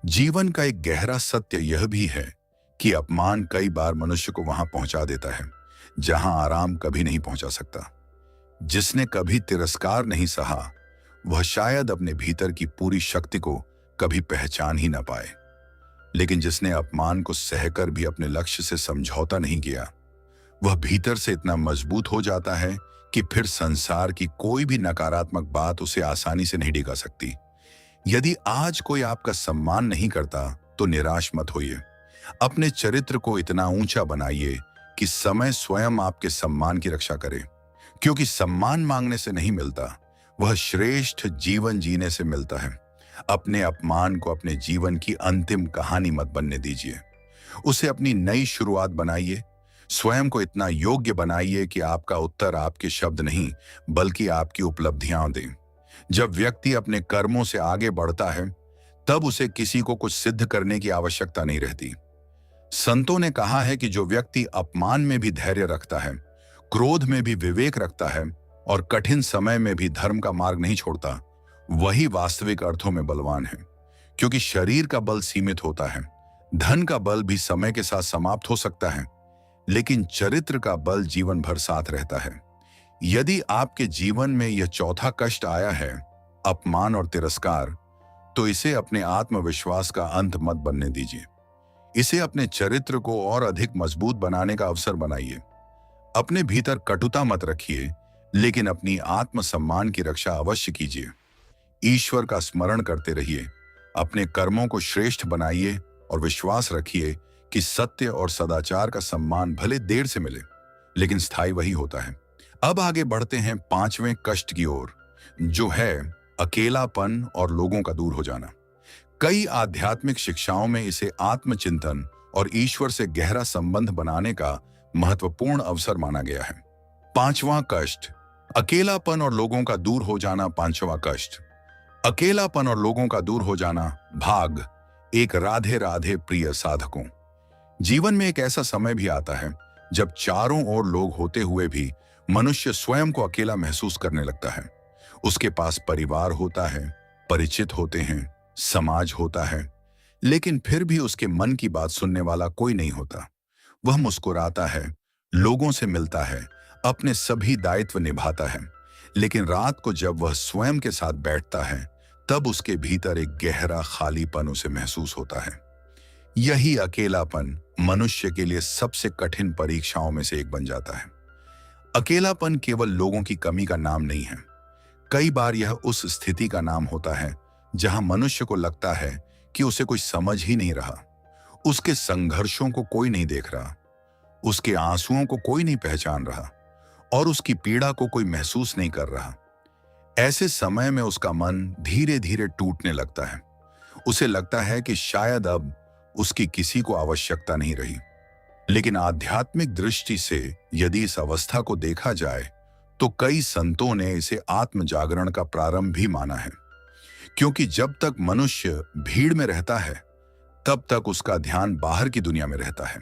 जीवन का एक गहरा सत्य यह भी है कि अपमान कई बार मनुष्य को वहां पहुंचा देता है जहां आराम कभी नहीं पहुंचा सकता। जिसने कभी तिरस्कार नहीं सहा, वह शायद अपने भीतर की पूरी शक्ति को कभी पहचान ही ना पाए। लेकिन जिसने अपमान को सहकर भी अपने लक्ष्य से समझौता नहीं किया, वह भीतर से इतना मजबूत हो जाता है कि फिर संसार की कोई भी नकारात्मक बात उसे आसानी से नहीं डिगा सकती। यदि आज कोई आपका सम्मान नहीं करता, तो निराश मत होइए। अपने चरित्र को इतना ऊंचा बनाइए कि समय स्वयं आपके सम्मान की रक्षा करे। क्योंकि सम्मान मांगने से नहीं मिलता, वह श्रेष्ठ जीवन जीने से मिलता है। अपने अपमान को अपने जीवन की अंतिम कहानी मत बनने दीजिए। उसे अपनी नई शुरुआत बनाइए। स्वयं को इतना योग्य बनाइए कि आपका उत्तर आपके शब्द नहीं, बल्कि आपकी उपलब्धियां दें। जब व्यक्ति अपने कर्मों से आगे बढ़ता है, तब उसे किसी को कुछ सिद्ध करने की आवश्यकता नहीं रहती। संतों ने कहा है कि जो व्यक्ति अपमान में भी धैर्य रखता है, क्रोध में भी विवेक रखता है और कठिन समय में भी धर्म का मार्ग नहीं छोड़ता, वही वास्तविक अर्थों में बलवान है। क्योंकि शरीर का बल सीमित होता है, धन का बल भी समय के साथ समाप्त हो सकता है, लेकिन चरित्र का बल जीवन भर साथ रहता है। यदि आपके जीवन में यह चौथा कष्ट आया है, अपमान और तिरस्कार, तो इसे अपने आत्मविश्वास का अंत मत बनने दीजिए। इसे अपने चरित्र को और अधिक मजबूत बनाने का अवसर बनाइए। अपने भीतर कटुता मत रखिए, लेकिन अपनी आत्मसम्मान की रक्षा अवश्य कीजिए। ईश्वर का स्मरण करते रहिए, अपने कर्मों को श्रेष्ठ बनाइए और विश्वास रखिए कि सत्य और सदाचार का सम्मान भले देर से मिले, लेकिन स्थायी वही होता है। अब आगे बढ़ते हैं पांचवें कष्ट की ओर, जो है अकेलापन और लोगों का दूर हो जाना। कई आध्यात्मिक शिक्षाओं में इसे आत्मचिंतन और ईश्वर से गहरा संबंध बनाने का महत्वपूर्ण अवसर माना गया है। पांचवां कष्ट, अकेलापन और लोगों का दूर हो जाना। पांचवां कष्ट, अकेलापन और लोगों का दूर हो जाना। भाग एक। राधे राधे प्रिय साधकों, जीवन में एक ऐसा समय भी आता है जब चारों ओर लोग होते हुए भी मनुष्य स्वयं को अकेला महसूस करने लगता है। उसके पास परिवार होता है, परिचित होते हैं, समाज होता है, लेकिन फिर भी उसके मन की बात सुनने वाला कोई नहीं होता। वह मुस्कुराता है, लोगों से मिलता है, अपने सभी दायित्व निभाता है, लेकिन रात को जब वह स्वयं के साथ बैठता है, तब उसके भीतर एक गहरा खालीपन उसे महसूस होता है। यही अकेलापन मनुष्य के लिए सबसे कठिन परीक्षाओं में से एक बन जाता है। अकेलापन केवल लोगों की कमी का नाम नहीं है। कई बार यह उस स्थिति का नाम होता है जहां मनुष्य को लगता है कि उसे कोई समझ ही नहीं रहा, उसके संघर्षों को कोई नहीं देख रहा, उसके आंसुओं को कोई नहीं पहचान रहा और उसकी पीड़ा को कोई महसूस नहीं कर रहा। ऐसे समय में उसका मन धीरे धीरे टूटने लगता है। उसे लगता है कि शायद अब उसकी किसी को आवश्यकता नहीं रही। लेकिन आध्यात्मिक दृष्टि से यदि इस अवस्था को देखा जाए तो कई संतों ने इसे आत्म जागरण का प्रारंभ भी माना है, क्योंकि जब तक मनुष्य भीड़ में रहता है तब तक उसका ध्यान बाहर की दुनिया में रहता है,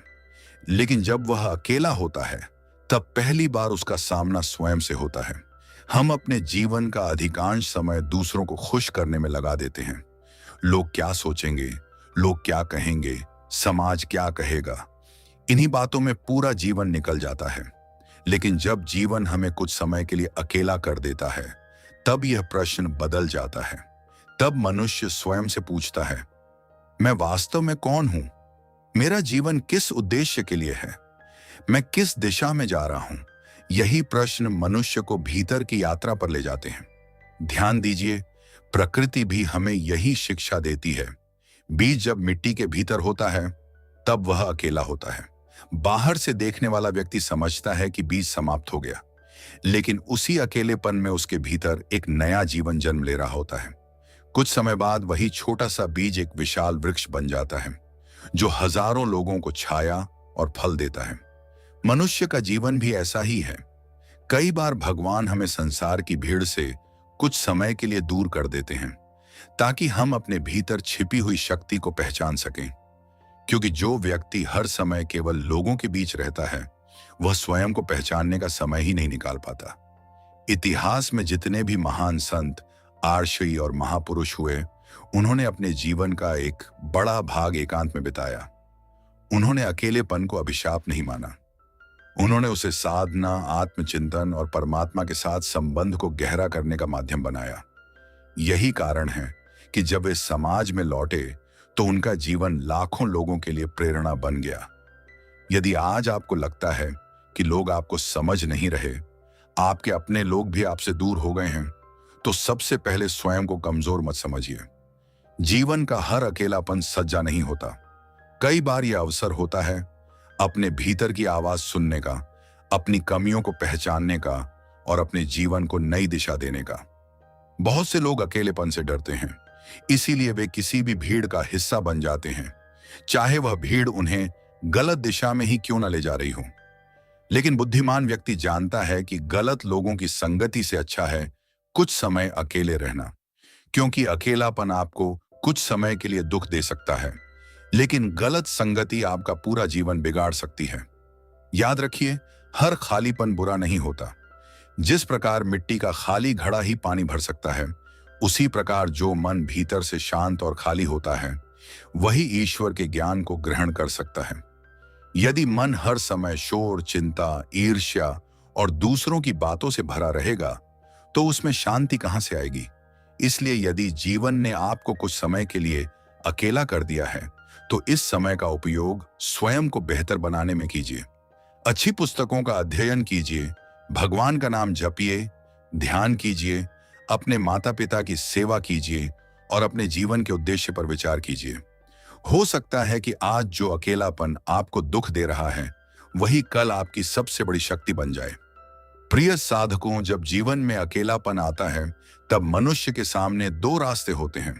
लेकिन जब वह अकेला होता है तब पहली बार उसका सामना स्वयं से होता है। हम अपने जीवन का अधिकांश समय दूसरों को खुश करने में लगा देते हैं। लोग क्या सोचेंगे, लोग क्या कहेंगे, समाज क्या कहेगा, इन्हीं बातों में पूरा जीवन निकल जाता है। लेकिन जब जीवन हमें कुछ समय के लिए अकेला कर देता है तब यह प्रश्न बदल जाता है। तब मनुष्य स्वयं से पूछता है, मैं वास्तव में कौन हूं? मेरा जीवन किस उद्देश्य के लिए है? मैं किस दिशा में जा रहा हूं? यही प्रश्न मनुष्य को भीतर की यात्रा पर ले जाते हैं। ध्यान दीजिए, प्रकृति भी हमें यही शिक्षा देती है। बीज जब मिट्टी के भीतर होता है तब वह अकेला होता है। बाहर से देखने वाला व्यक्ति समझता है कि बीज समाप्त हो गया, लेकिन उसी अकेलेपन में उसके भीतर एक नया जीवन जन्म ले रहा होता है। कुछ समय बाद वही छोटा सा बीज एक विशाल वृक्ष बन जाता है जो हजारों लोगों को छाया और फल देता है। मनुष्य का जीवन भी ऐसा ही है। कई बार भगवान हमें संसार की भीड़ से कुछ समय के लिए दूर कर देते हैं ताकि हम अपने भीतर छिपी हुई शक्ति को पहचान सकें, क्योंकि जो व्यक्ति हर समय केवल लोगों के बीच रहता है वह स्वयं को पहचानने का समय ही नहीं निकाल पाता। इतिहास में जितने भी महान संत, आर्षी और महापुरुष हुए, उन्होंने अपने जीवन का एक बड़ा भाग एकांत में बिताया। उन्होंने अकेलेपन को अभिशाप नहीं माना। उन्होंने उसे साधना, आत्मचिंतन और परमात्मा के साथ संबंध को गहरा करने का माध्यम बनाया। यही कारण है कि जब वे समाज में लौटे तो उनका जीवन लाखों लोगों के लिए प्रेरणा बन गया। यदि आज आपको लगता है कि लोग आपको समझ नहीं रहे, आपके अपने लोग भी आपसे दूर हो गए हैं, तो सबसे पहले स्वयं को कमजोर मत समझिए। जीवन का हर अकेलापन सज्जा नहीं होता। कई बार यह अवसर होता है अपने भीतर की आवाज सुनने का, अपनी कमियों को पहचानने का और अपने जीवन को नई दिशा देने का। बहुत से लोग अकेलेपन से डरते हैं, इसीलिए वे किसी भी भीड़ का हिस्सा बन जाते हैं, चाहे वह भीड़ उन्हें गलत दिशा में ही क्यों न ले जा रही हो। लेकिन बुद्धिमान व्यक्ति जानता है कि गलत लोगों की संगति से अच्छा है कुछ समय अकेले रहना, क्योंकि अकेलापन आपको कुछ समय के लिए दुख दे सकता है, लेकिन गलत संगति आपका पूरा जीवन बिगाड़ सकती है। याद रखिए, हर खालीपन बुरा नहीं होता। जिस प्रकार मिट्टी का खाली घड़ा ही पानी भर सकता है, उसी प्रकार जो मन भीतर से शांत और खाली होता है वही ईश्वर के ज्ञान को ग्रहण कर सकता है। यदि मन हर समय शोर, चिंता, ईर्ष्या और दूसरों की बातों से भरा रहेगा तो उसमें शांति कहां से आएगी। इसलिए यदि जीवन ने आपको कुछ समय के लिए अकेला कर दिया है तो इस समय का उपयोग स्वयं को बेहतर बनाने में कीजिए। अच्छी पुस्तकों का अध्ययन कीजिए, भगवान का नाम जपिए, ध्यान कीजिए, अपने माता पिता की सेवा कीजिए और अपने जीवन के उद्देश्य पर विचार कीजिए। हो सकता है कि आज जो अकेलापन आपको दुख दे रहा है वही कल आपकी सबसे बड़ी शक्ति बन जाए। प्रिय साधकों, जब जीवन में अकेलापन आता है तब मनुष्य के सामने दो रास्ते होते हैं।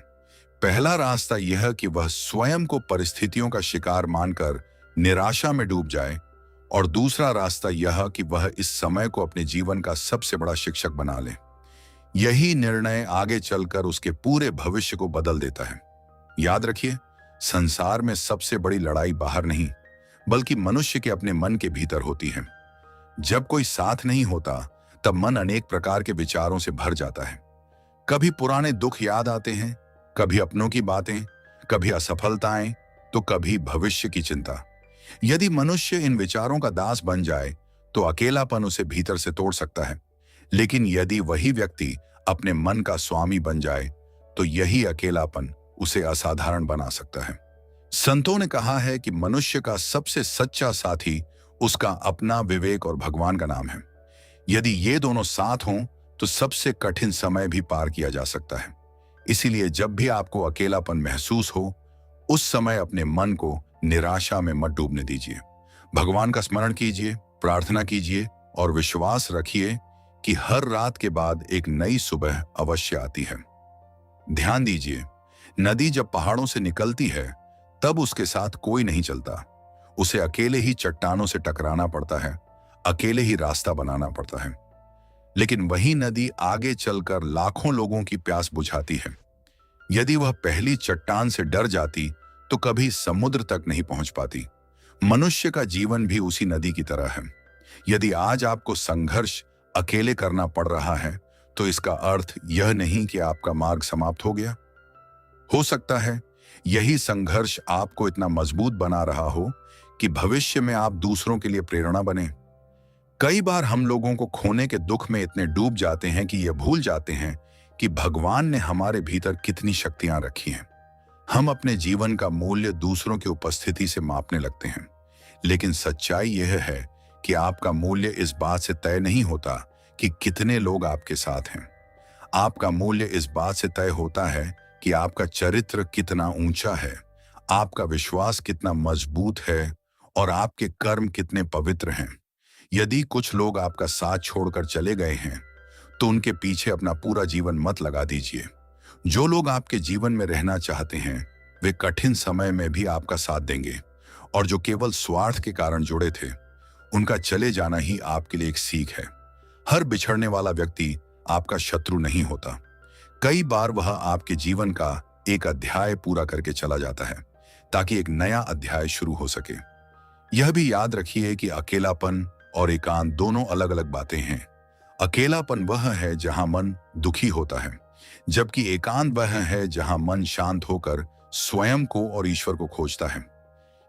पहला रास्ता यह कि वह स्वयं को परिस्थितियों का शिकार मानकर निराशा में डूब जाए, और दूसरा रास्ता यह कि वह इस समय को अपने जीवन का सबसे बड़ा शिक्षक बना ले। यही निर्णय आगे चलकर उसके पूरे भविष्य को बदल देता है। याद रखिए, संसार में सबसे बड़ी लड़ाई बाहर नहीं बल्कि मनुष्य के अपने मन के भीतर होती है। जब कोई साथ नहीं होता तब मन अनेक प्रकार के विचारों से भर जाता है। कभी पुराने दुख याद आते हैं, कभी अपनों की बातें, कभी असफलताएं, तो कभी भविष्य की चिंता। यदि मनुष्य इन विचारों का दास बन जाए तो अकेलापन उसे भीतर से तोड़ सकता है, लेकिन यदि वही व्यक्ति अपने मन का स्वामी बन जाए तो यही अकेलापन उसे असाधारण बना सकता है। संतों ने कहा है कि मनुष्य का सबसे सच्चा साथी उसका अपना विवेक और भगवान का नाम है। यदि ये दोनों साथ हों तो सबसे कठिन समय भी पार किया जा सकता है। इसीलिए जब भी आपको अकेलापन महसूस हो, उस समय अपने मन को निराशा में मत डूबने दीजिए। भगवान का स्मरण कीजिए, प्रार्थना कीजिए और विश्वास रखिए कि हर रात के बाद एक नई सुबह अवश्य आती है। ध्यान दीजिए, नदी जब पहाड़ों से निकलती है तब उसके साथ कोई नहीं चलता। उसे अकेले ही चट्टानों से टकराना पड़ता है, अकेले ही रास्ता बनाना पड़ता है। लेकिन वही नदी आगे चलकर लाखों लोगों की प्यास बुझाती है। यदि वह पहली चट्टान से डर जाती तो कभी समुद्र तक नहीं पहुंच पाती। मनुष्य का जीवन भी उसी नदी की तरह है। यदि आज आपको संघर्ष अकेले करना पड़ रहा है तो इसका अर्थ यह नहीं कि आपका मार्ग समाप्त हो गया। हो सकता है यही संघर्ष आपको इतना मजबूत बना रहा हो कि भविष्य में आप दूसरों के लिए प्रेरणा बने। कई बार हम लोगों को खोने के दुख में इतने डूब जाते हैं कि यह भूल जाते हैं कि भगवान ने हमारे भीतर कितनी शक्तियां रखी हैं। हम अपने जीवन का मूल्य दूसरों की उपस्थिति से मापने लगते हैं, लेकिन सच्चाई यह है कि आपका मूल्य इस बात से तय नहीं होता कि कितने लोग आपके साथ हैं। आपका मूल्य इस बात से तय होता है कि आपका चरित्र कितना ऊंचा है, आपका विश्वास कितना मजबूत है और आपके कर्म कितने पवित्र हैं। यदि कुछ लोग आपका साथ छोड़कर चले गए हैं तो उनके पीछे अपना पूरा जीवन मत लगा दीजिए। जो लोग आपके जीवन में रहना चाहते हैं वे कठिन समय में भी आपका साथ देंगे, और जो केवल स्वार्थ के कारण जुड़े थे उनका चले जाना ही आपके लिए एक सीख है। हर बिछड़ने वाला व्यक्ति आपका शत्रु नहीं होता। कई बार वह आपके जीवन का एक अध्याय पूरा करके चला जाता है ताकि एक नया अध्याय शुरू हो सके। यह भी याद रखिए कि अकेलापन और एकांत दोनों अलग अलग बातें हैं। अकेलापन वह है जहां मन दुखी होता है, जबकि एकांत वह है जहां मन शांत होकर स्वयं को और ईश्वर को खोजता है।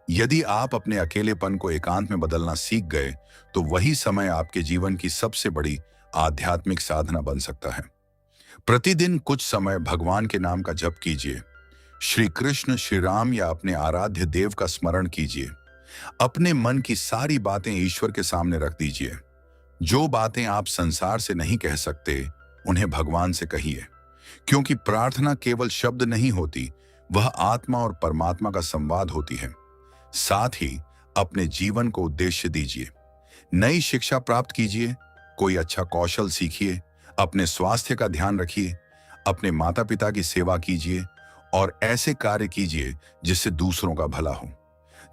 यदि आप अपने अकेलेपन को एकांत में बदलना सीख गए तो वही समय आपके जीवन की सबसे बड़ी आध्यात्मिक साधना बन सकता है। प्रतिदिन कुछ समय भगवान के नाम का जप कीजिए। श्री कृष्ण, श्री राम या अपने आराध्य देव का स्मरण कीजिए। अपने मन की सारी बातें ईश्वर के सामने रख दीजिए। जो बातें आप संसार से नहीं कह सकते उन्हें भगवान से कहिए, क्योंकि प्रार्थना केवल शब्द नहीं होती, वह आत्मा और परमात्मा का संवाद होती है। साथ ही अपने जीवन को उद्देश्य दीजिए। नई शिक्षा प्राप्त कीजिए, कोई अच्छा कौशल सीखिए, अपने स्वास्थ्य का ध्यान रखिए, अपने माता पिता की सेवा कीजिए और ऐसे कार्य कीजिए जिससे दूसरों का भला हो।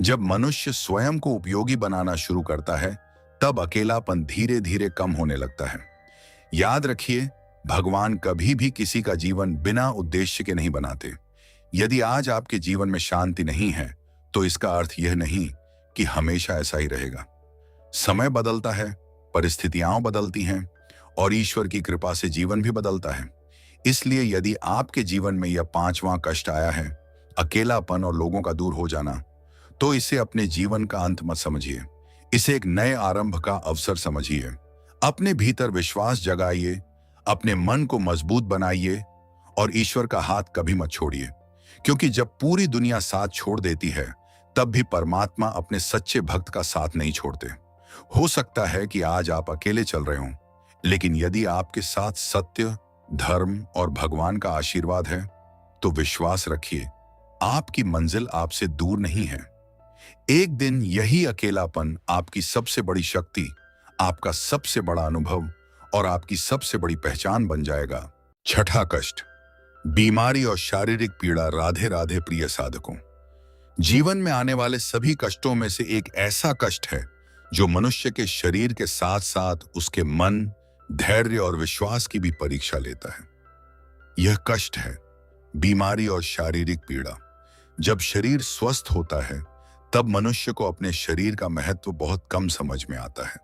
जब मनुष्य स्वयं को उपयोगी बनाना शुरू करता है तब अकेलापन धीरे धीरे कम होने लगता है। याद रखिए, भगवान कभी भी किसी का जीवन बिना उद्देश्य के नहीं बनाते। यदि आज आपके जीवन में शांति नहीं है तो इसका अर्थ यह नहीं कि हमेशा ऐसा ही रहेगा। समय बदलता है, परिस्थितियां बदलती हैं और ईश्वर की कृपा से जीवन भी बदलता है। इसलिए यदि आपके जीवन में यह पांचवां कष्ट आया है, अकेलापन और लोगों का दूर हो जाना, तो इसे अपने जीवन का अंत मत समझिए। इसे एक नए आरंभ का अवसर समझिए। अपने भीतर विश्वास जगाइए, अपने मन को मजबूत बनाइए और ईश्वर का हाथ कभी मत छोड़िए, क्योंकि जब पूरी दुनिया साथ छोड़ देती है तब भी परमात्मा अपने सच्चे भक्त का साथ नहीं छोड़ते। हो सकता है कि आज आप अकेले चल रहे हों, लेकिन यदि आपके साथ सत्य, धर्म और भगवान का आशीर्वाद है तो विश्वास रखिए, आपकी मंजिल आपसे दूर नहीं है। एक दिन यही अकेलापन आपकी सबसे बड़ी शक्ति, आपका सबसे बड़ा अनुभव और आपकी सबसे बड़ी पहचान बन जाएगा। छठा कष्ट, बीमारी और शारीरिक पीड़ा। राधे राधे प्रिय साधकों, जीवन में आने वाले सभी कष्टों में से एक ऐसा कष्ट है जो मनुष्य के शरीर के साथ साथ उसके मन, धैर्य और विश्वास की भी परीक्षा लेता है। यह कष्ट है बीमारी और शारीरिक पीड़ा। जब शरीर स्वस्थ होता है तब मनुष्य को अपने शरीर का महत्व बहुत कम समझ में आता है।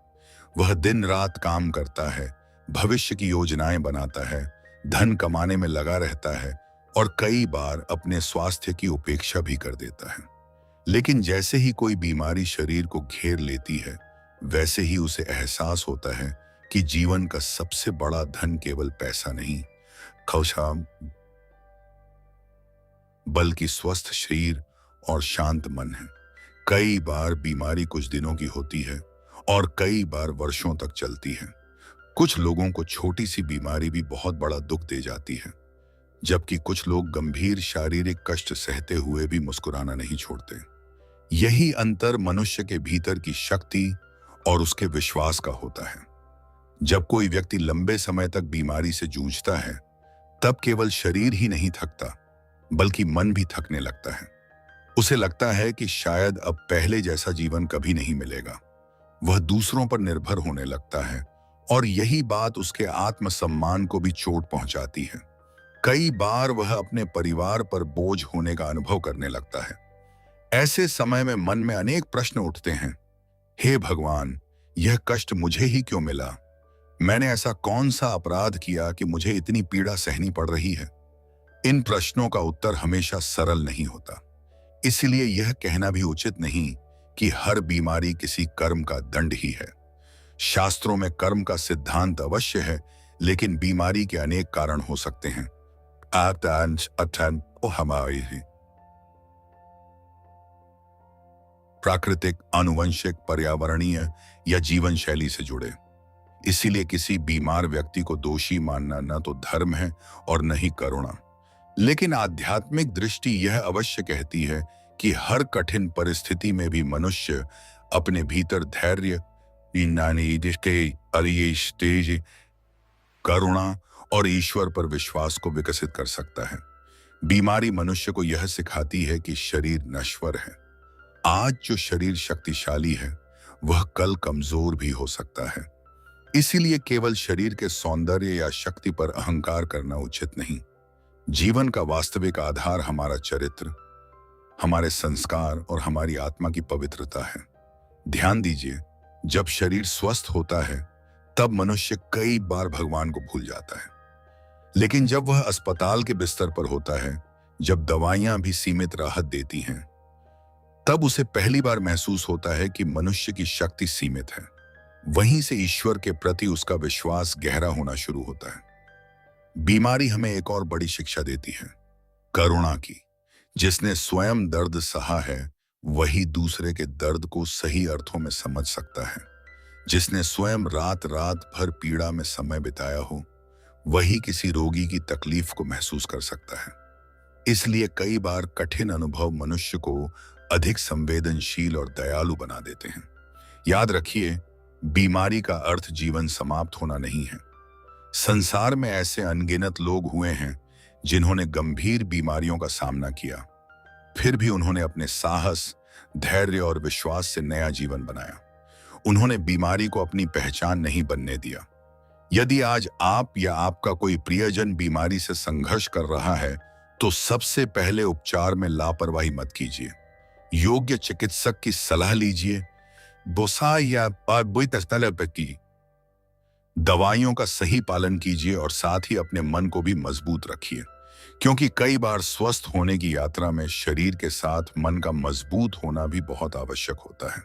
वह दिन रात काम करता है, भविष्य की योजनाएं बनाता है, धन कमाने में लगा रहता है और कई बार अपने स्वास्थ्य की उपेक्षा भी कर देता है। लेकिन जैसे ही कोई बीमारी शरीर को घेर लेती है, वैसे ही उसे एहसास होता है कि जीवन का सबसे बड़ा धन केवल पैसा नहीं, खुशहाल, बल्कि स्वस्थ शरीर और शांत मन है। कई बार बीमारी कुछ दिनों की होती है और कई बार वर्षों तक चलती है। कुछ लोगों को छोटी सी बीमारी भी बहुत बड़ा दुख दे जाती है, जबकि कुछ लोग गंभीर शारीरिक कष्ट सहते हुए भी मुस्कुराना नहीं छोड़ते। यही अंतर मनुष्य के भीतर की शक्ति और उसके विश्वास का होता है। जब कोई व्यक्ति लंबे समय तक बीमारी से जूझता है, तब केवल शरीर ही नहीं थकता, बल्कि मन भी थकने लगता है। उसे लगता है कि शायद अब पहले जैसा जीवन कभी नहीं मिलेगा। वह दूसरों पर निर्भर होने लगता है और यही बात उसके आत्मसम्मान को भी चोट पहुंचाती है। कई बार वह अपने परिवार पर बोझ होने का अनुभव करने लगता है। ऐसे समय में मन में अनेक प्रश्न उठते हैं। हे भगवान, यह कष्ट मुझे ही क्यों मिला? मैंने ऐसा कौन सा अपराध किया कि मुझे इतनी पीड़ा सहनी पड़ रही है? इन प्रश्नों का उत्तर हमेशा सरल नहीं होता। इसलिए यह कहना भी उचित नहीं कि हर बीमारी किसी कर्म का दंड ही है। शास्त्रों में कर्म का सिद्धांत अवश्य है, लेकिन बीमारी के अनेक कारण हो सकते हैं। प्राकृतिक, आनुवंशिक, पर्यावरणीय या जीवन शैली से जुड़े। इसीलिए किसी बीमार व्यक्ति को दोषी मानना न तो धर्म है और न ही करुणा। लेकिन आध्यात्मिक दृष्टि यह अवश्य कहती है कि हर कठिन परिस्थिति में भी मनुष्य अपने भीतर धैर्य, करुणा और ईश्वर पर विश्वास को विकसित कर सकता है। बीमारी मनुष्य को यह सिखाती है कि शरीर नश्वर है। आज जो शरीर शक्तिशाली है, वह कल कमजोर भी हो सकता है। इसीलिए केवल शरीर के सौंदर्य या शक्ति पर अहंकार करना उचित नहीं। जीवन का वास्तविक आधार हमारा चरित्र, हमारे संस्कार और हमारी आत्मा की पवित्रता है। ध्यान दीजिए, जब शरीर स्वस्थ होता है, तब मनुष्य कई बार भगवान को भूल जाता है। लेकिन जब वह अस्पताल के बिस्तर पर होता है, जब दवाइयां भी सीमित राहत देती हैं, तब उसे पहली बार महसूस होता है कि मनुष्य की शक्ति सीमित है। वहीं से ईश्वर के प्रति उसका विश्वास गहरा होना शुरू होता है। बीमारी हमें एक और बड़ी शिक्षा देती है, करुणा की। जिसने स्वयं दर्द सहा है, वही दूसरे के दर्द को सही अर्थों में समझ सकता है। जिसने स्वयं रात रात भर पीड़ा में समय बिताया हो, वही किसी रोगी की तकलीफ को महसूस कर सकता है। इसलिए कई बार कठिन अनुभव मनुष्य को अधिक संवेदनशील और दयालु बना देते हैं। याद रखिए, बीमारी का अर्थ जीवन समाप्त होना नहीं है। संसार में ऐसे अनगिनत लोग हुए हैं जिन्होंने गंभीर बीमारियों का सामना किया, फिर भी उन्होंने अपने साहस, धैर्य और विश्वास से नया जीवन बनाया। उन्होंने बीमारी को अपनी पहचान नहीं बनने दिया। यदि आज आप या आपका कोई प्रियजन बीमारी से संघर्ष कर रहा है, तो सबसे पहले उपचार में लापरवाही मत कीजिए। योग्य चिकित्सक की सलाह लीजिए। दवाइयों का सही पालन कीजिए और साथ ही अपने मन को भी मजबूत रखिए, क्योंकि कई बार स्वस्थ होने की यात्रा में शरीर के साथ मन का मजबूत होना भी बहुत आवश्यक होता है।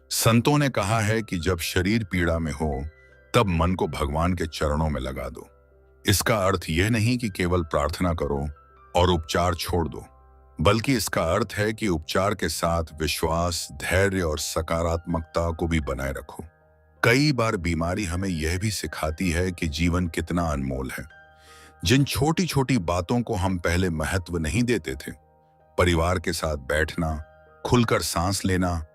संतों ने कहा है कि जब शरीर पीड़ा में हो, तब मन को भगवान के चरणों में लगा दो। इसका अर्थ यह नहीं कि केवल प्रार्थना करो और उपचार छोड़ दो, बल्कि इसका अर्थ है कि उपचार के साथ विश्वास, धैर्य और सकारात्मकता को भी बनाए रखो। कई बार बीमारी हमें यह भी सिखाती है कि जीवन कितना अनमोल है। जिन छोटी छोटी बातों को हम पहले महत्व नहीं देते थे, परिवार के साथ बैठना, खुलकर सांस लेना,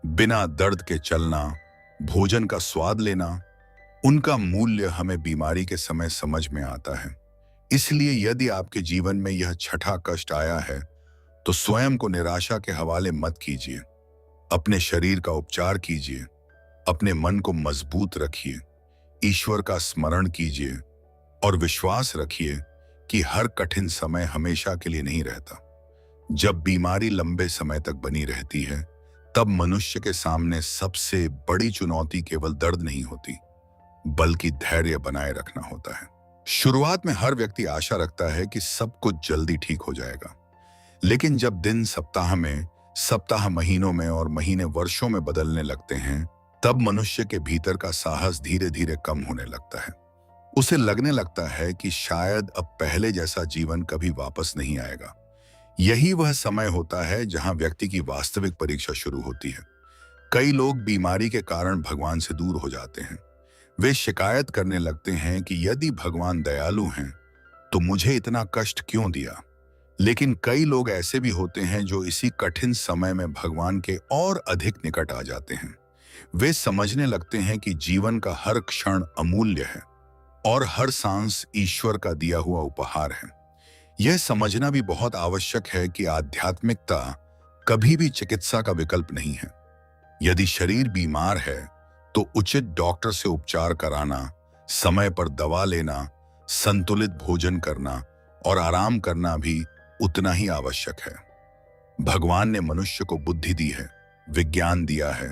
बिना दर्द के चलना, भोजन का स्वाद लेना, उनका मूल्य हमें बीमारी के समय समझ में आता है। इसलिए यदि आपके जीवन में यह छठा कष्ट आया है, तो स्वयं को निराशा के हवाले मत कीजिए। अपने शरीर का उपचार कीजिए, अपने मन को मजबूत रखिए, ईश्वर का स्मरण कीजिए और विश्वास रखिए कि हर कठिन समय हमेशा के लिए नहीं रहता। जब बीमारी लंबे समय तक बनी रहती है, तब मनुष्य के सामने सबसे बड़ी चुनौती केवल दर्द नहीं होती, बल्कि धैर्य बनाए रखना होता है। शुरुआत में हर व्यक्ति आशा रखता है कि सब कुछ जल्दी ठीक हो जाएगा, लेकिन जब दिन, सप्ताह में सप्ताह महीनों में और महीने वर्षों में बदलने लगते हैं, तब मनुष्य के भीतर का साहस धीरे धीरे कम होने लगता है। उसे लगने लगता है कि शायद अब पहले जैसा जीवन कभी वापस नहीं आएगा। यही वह समय होता है जहां व्यक्ति की वास्तविक परीक्षा शुरू होती है। कई लोग बीमारी के कारण भगवान से दूर हो जाते हैं। वे शिकायत करने लगते हैं कि यदि भगवान दयालु हैं तो मुझे इतना कष्ट क्यों दिया। लेकिन कई लोग ऐसे भी होते हैं जो इसी कठिन समय में भगवान के और अधिक निकट आ जाते हैं। वे समझने लगते हैं कि जीवन का हर क्षण अमूल्य है और हर सांस ईश्वर का दिया हुआ उपहार है। यह समझना भी बहुत आवश्यक है कि आध्यात्मिकता कभी भी चिकित्सा का विकल्प नहीं है। यदि शरीर बीमार है तो उचित डॉक्टर से उपचार कराना, समय पर दवा लेना, संतुलित भोजन करना और आराम करना भी उतना ही आवश्यक है। भगवान ने मनुष्य को बुद्धि दी है, विज्ञान दिया है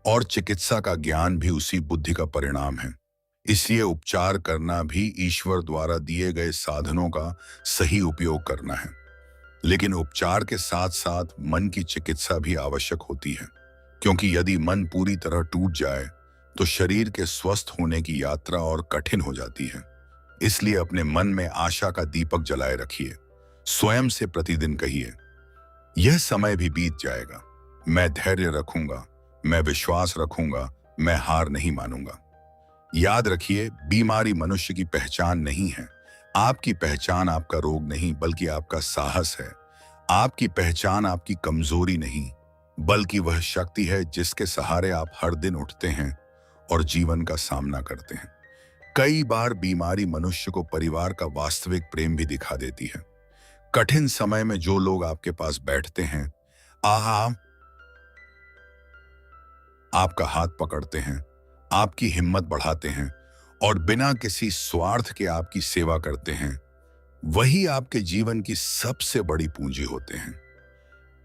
और चिकित्सा का ज्ञान भी उसी बुद्धि का परिणाम है। इसलिए उपचार करना भी ईश्वर द्वारा दिए गए साधनों का सही उपयोग करना है। लेकिन उपचार के साथ साथ मन की चिकित्सा भी आवश्यक होती है, क्योंकि यदि मन पूरी तरह टूट जाए तो शरीर के स्वस्थ होने की यात्रा और कठिन हो जाती है। इसलिए अपने मन में आशा का दीपक जलाए रखिए। स्वयं से प्रतिदिन कहिए, यह समय भी बीत जाएगा, मैं धैर्य रखूंगा, मैं विश्वास रखूंगा, मैं हार नहीं मानूंगा। याद रखिए, बीमारी मनुष्य की पहचान नहीं है। आपकी पहचान आपका रोग नहीं बल्कि आपका साहस है। आपकी पहचान आपकी कमजोरी नहीं बल्कि वह शक्ति है जिसके सहारे आप हर दिन उठते हैं और जीवन का सामना करते हैं। कई बार बीमारी मनुष्य को परिवार का वास्तविक प्रेम भी दिखा देती है। कठिन समय में जो लोग आपके पास बैठते हैं, आपका हाथ पकड़ते हैं, आपकी हिम्मत बढ़ाते हैं और बिना किसी स्वार्थ के आपकी सेवा करते हैं, वही आपके जीवन की सबसे बड़ी पूंजी होते हैं।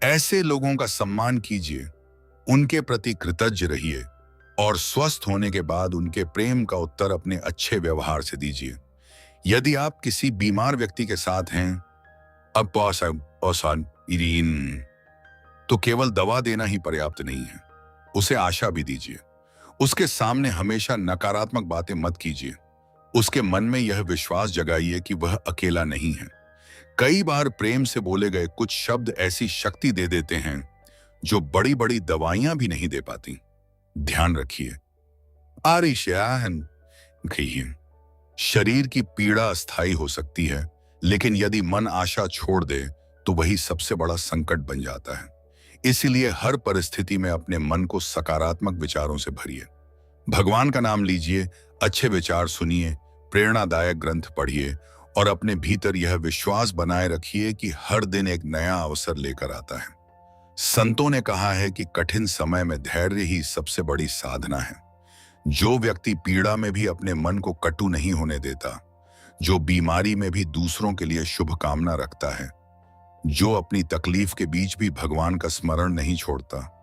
ऐसे लोगों का सम्मान कीजिए, उनके प्रति कृतज्ञ रहिए और स्वस्थ होने के बाद उनके प्रेम का उत्तर अपने अच्छे व्यवहार से दीजिए। यदि आप किसी बीमार व्यक्ति के साथ हैं, तो केवल दवा देना ही पर्याप्त नहीं है, उसे आशा भी दीजिए। उसके सामने हमेशा नकारात्मक बातें मत कीजिए। उसके मन में यह विश्वास जगाइए कि वह अकेला नहीं है। कई बार प्रेम से बोले गए कुछ शब्द ऐसी शक्ति दे देते हैं जो बड़ी बड़ी दवाइयां भी नहीं दे पाती। ध्यान रखिए, कहिए, शरीर की पीड़ा अस्थायी हो सकती है, लेकिन यदि मन आशा छोड़ दे तो वही सबसे बड़ा संकट बन जाता है। इसीलिए हर परिस्थिति में अपने मन को सकारात्मक विचारों से भरिए। भगवान का नाम लीजिए, अच्छे विचार सुनिए, प्रेरणादायक ग्रंथ पढ़िए और अपने भीतर यह विश्वास बनाए रखिए कि हर दिन एक नया अवसर लेकर आता है। संतों ने कहा है कि कठिन समय में धैर्य ही सबसे बड़ी साधना है। जो व्यक्ति पीड़ा में भी अपने मन को कटु नहीं होने देता, जो बीमारी में भी दूसरों के लिए शुभ कामना रखता है, जो अपनी तकलीफ के बीच भी भगवान का स्मरण नहीं छोड़ता,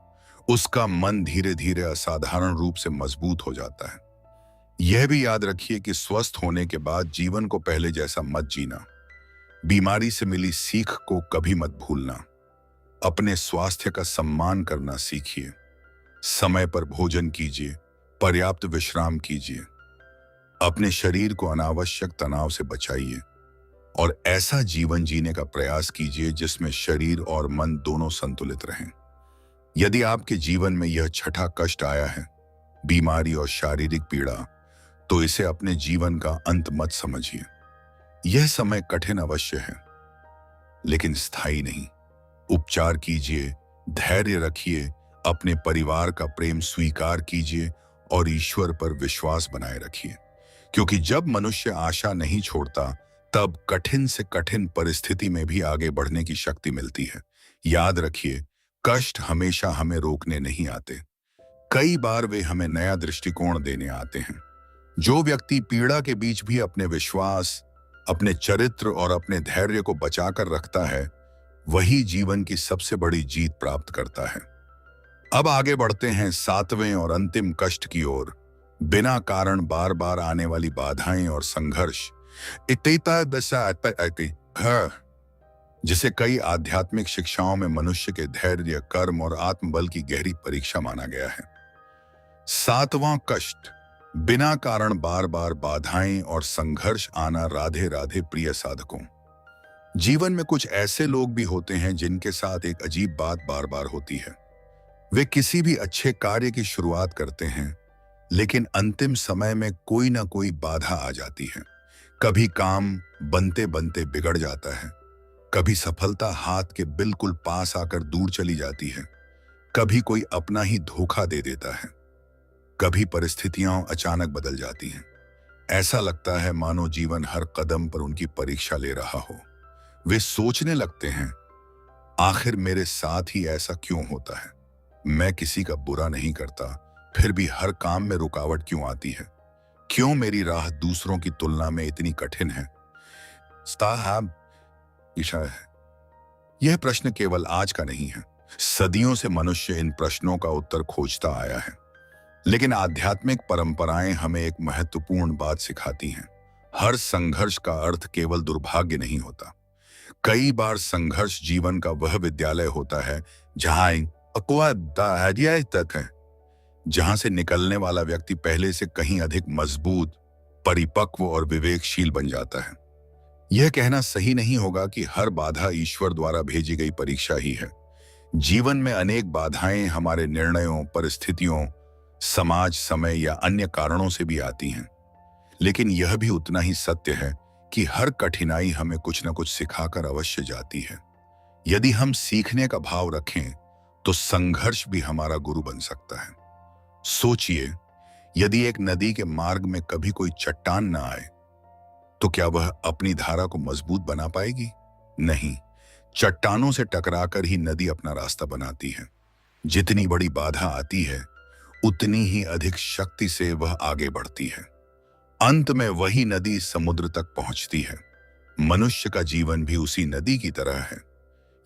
उसका मन धीरे धीरे असाधारण रूप से मजबूत हो जाता है। यह भी याद रखिए कि स्वस्थ होने के बाद जीवन को पहले जैसा मत जीना। बीमारी से मिली सीख को कभी मत भूलना। अपने स्वास्थ्य का सम्मान करना सीखिए। समय पर भोजन कीजिए, पर्याप्त विश्राम कीजिए। अपने शरीर को अनावश्यक तनाव से बचाइए और ऐसा जीवन जीने का प्रयास कीजिए जिसमें शरीर और मन दोनों संतुलित रहें। यदि आपके जीवन में यह छठा कष्ट आया है, बीमारी और शारीरिक पीड़ा, तो इसे अपने जीवन का अंत मत समझिए। यह समय कठिन अवश्य है, लेकिन स्थायी नहीं। उपचार कीजिए, धैर्य रखिए, अपने परिवार का प्रेम स्वीकार कीजिए और ईश्वर पर विश्वास बनाए रखिए। क्योंकि जब मनुष्य आशा नहीं छोड़ता, तब कठिन से कठिन परिस्थिति में भी आगे बढ़ने की शक्ति मिलती है। याद रखिए, कष्ट हमेशा हमें रोकने नहीं आते, कई बार वे हमें नया दृष्टिकोण देने आते हैं। जो व्यक्ति पीड़ा के बीच भी अपने विश्वास, अपने चरित्र और अपने धैर्य को बचाकर रखता है, वही जीवन की सबसे बड़ी जीत प्राप्त करता है। अब आगे बढ़ते हैं 7वें और अंतिम कष्ट की ओर। बिना कारण बार बार आने वाली बाधाएं और संघर्ष। जिसे कई आध्यात्मिक शिक्षाओं में मनुष्य के धैर्य, कर्म और आत्मबल की गहरी परीक्षा माना गया है। सातवां कष्ट, बिना कारण बार बार बाधाएं और संघर्ष आना। राधे राधे प्रिय साधकों। जीवन में कुछ ऐसे लोग भी होते हैं जिनके साथ एक अजीब बात बार बार होती है। वे किसी भी अच्छे कार्य की शुरुआत करते हैं, लेकिन अंतिम समय में कोई ना कोई बाधा आ जाती है। कभी काम बनते बनते बिगड़ जाता है, कभी सफलता हाथ के बिल्कुल पास आकर दूर चली जाती है, कभी कोई अपना ही धोखा दे देता है, कभी परिस्थितियां अचानक बदल जाती हैं। ऐसा लगता है मानो जीवन हर कदम पर उनकी परीक्षा ले रहा हो। वे सोचने लगते हैं, आखिर मेरे साथ ही ऐसा क्यों होता है? मैं किसी का बुरा नहीं करता, फिर भी हर काम में रुकावट क्यों आती है? क्यों मेरी राह दूसरों की तुलना में इतनी कठिन है? साहब, ईशा है। यह प्रश्न केवल आज का नहीं है। सदियों से मनुष्य इन प्रश्नों का उत्तर खोजता आया है। लेकिन आध्यात्मिक परंपराएं हमें एक महत्वपूर्ण बात सिखाती हैं। हर संघर्ष का अर्थ केवल दुर्भाग्य नहीं होता। कई बार संघर्ष जीवन का वह विद्यालय होता है जहां से निकलने वाला व्यक्ति पहले से कहीं अधिक मजबूत, परिपक्व और विवेकशील बन जाता है। यह कहना सही नहीं होगा कि हर बाधा ईश्वर द्वारा भेजी गई परीक्षा ही है। जीवन में अनेक बाधाएं हमारे निर्णयों, परिस्थितियों, समाज, समय या अन्य कारणों से भी आती हैं। लेकिन यह भी उतना ही सत्य है कि हर कठिनाई हमें कुछ न कुछ सिखाकर अवश्य जाती है। यदि हम सीखने का भाव रखें तो संघर्ष भी हमारा गुरु बन सकता है। सोचिए, यदि एक नदी के मार्ग में कभी कोई चट्टान न आए तो क्या वह अपनी धारा को मजबूत बना पाएगी? नहीं। चट्टानों से टकराकर ही नदी अपना रास्ता बनाती है। जितनी बड़ी बाधा आती है, उतनी ही अधिक शक्ति से वह आगे बढ़ती है। अंत में वही नदी समुद्र तक पहुंचती है। मनुष्य का जीवन भी उसी नदी की तरह है।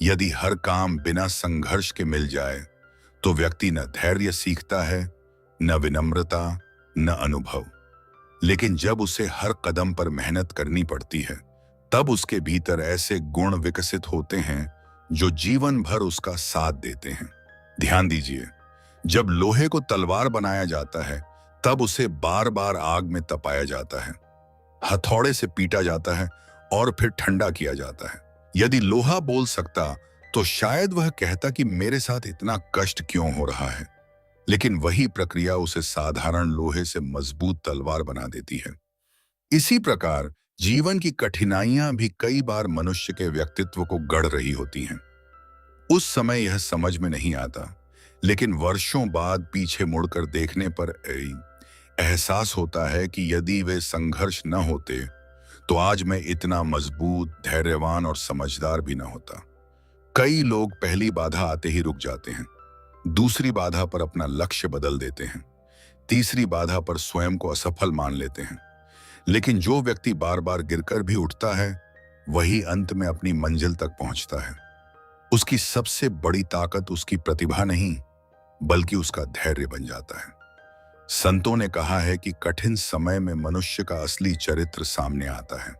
यदि हर काम बिना संघर्ष के मिल जाए तो व्यक्ति न धैर्य सीखता है, न विनम्रता, न अनुभव। लेकिन जब उसे हर कदम पर मेहनत करनी पड़ती है, तब उसके भीतर ऐसे गुण विकसित होते हैं जो जीवन भर उसका साथ देते हैं। ध्यान दीजिए, जब लोहे को तलवार बनाया जाता है, तब उसे बार बार आग में तपाया जाता है, हथौड़े से पीटा जाता है और फिर ठंडा किया जाता है। यदि लोहा बोल सकता तो शायद वह कहता कि मेरे साथ इतना कष्ट क्यों हो रहा है। लेकिन वही प्रक्रिया उसे साधारण लोहे से मजबूत तलवार बना देती है। इसी प्रकार जीवन की कठिनाइयां भी कई बार मनुष्य के व्यक्तित्व को गढ़ रही होती हैं। उस समय यह समझ में नहीं आता, लेकिन वर्षों बाद पीछे मुड़कर देखने पर एहसास होता है कि यदि वे संघर्ष न होते तो आज मैं इतना मजबूत, धैर्यवान और समझदार भी न होता। कई लोग पहली बाधा आते ही रुक जाते हैं, दूसरी बाधा पर अपना लक्ष्य बदल देते हैं, तीसरी बाधा पर स्वयं को असफल मान लेते हैं। लेकिन जो व्यक्ति बार बार गिरकर भी उठता है, वही अंत में अपनी मंजिल तक पहुंचता है। उसकी सबसे बड़ी ताकत उसकी प्रतिभा नहीं, बल्कि उसका धैर्य बन जाता है। संतों ने कहा है कि कठिन समय में मनुष्य का असली चरित्र सामने आता है।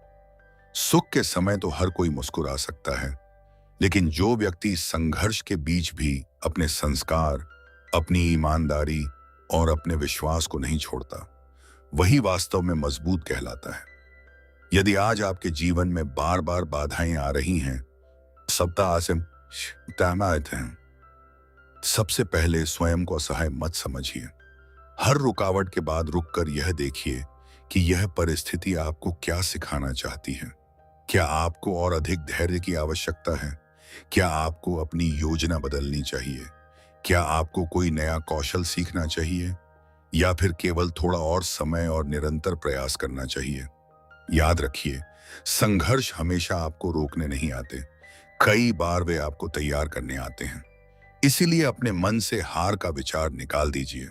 सुख के समय तो हर कोई मुस्कुरा सकता है, लेकिन जो व्यक्ति संघर्ष के बीच भी अपने संस्कार, अपनी ईमानदारी और अपने विश्वास को नहीं छोड़ता, वही वास्तव में मजबूत कहलाता है। यदि आज आपके जीवन में बार बार बाधाएं आ रही हैं, सबसे पहले स्वयं को असहाय मत समझिए। हर रुकावट के बाद रुककर यह देखिए कि यह परिस्थिति आपको क्या सिखाना चाहती है। क्या आपको और अधिक धैर्य की आवश्यकता है? क्या आपको अपनी योजना बदलनी चाहिए? क्या आपको कोई नया कौशल सीखना चाहिए, या फिर केवल थोड़ा और समय और निरंतर प्रयास करना चाहिए? याद रखिए, संघर्ष हमेशा आपको रोकने नहीं आते, कई बार वे आपको तैयार करने आते हैं। इसीलिए अपने मन से हार का विचार निकाल दीजिए।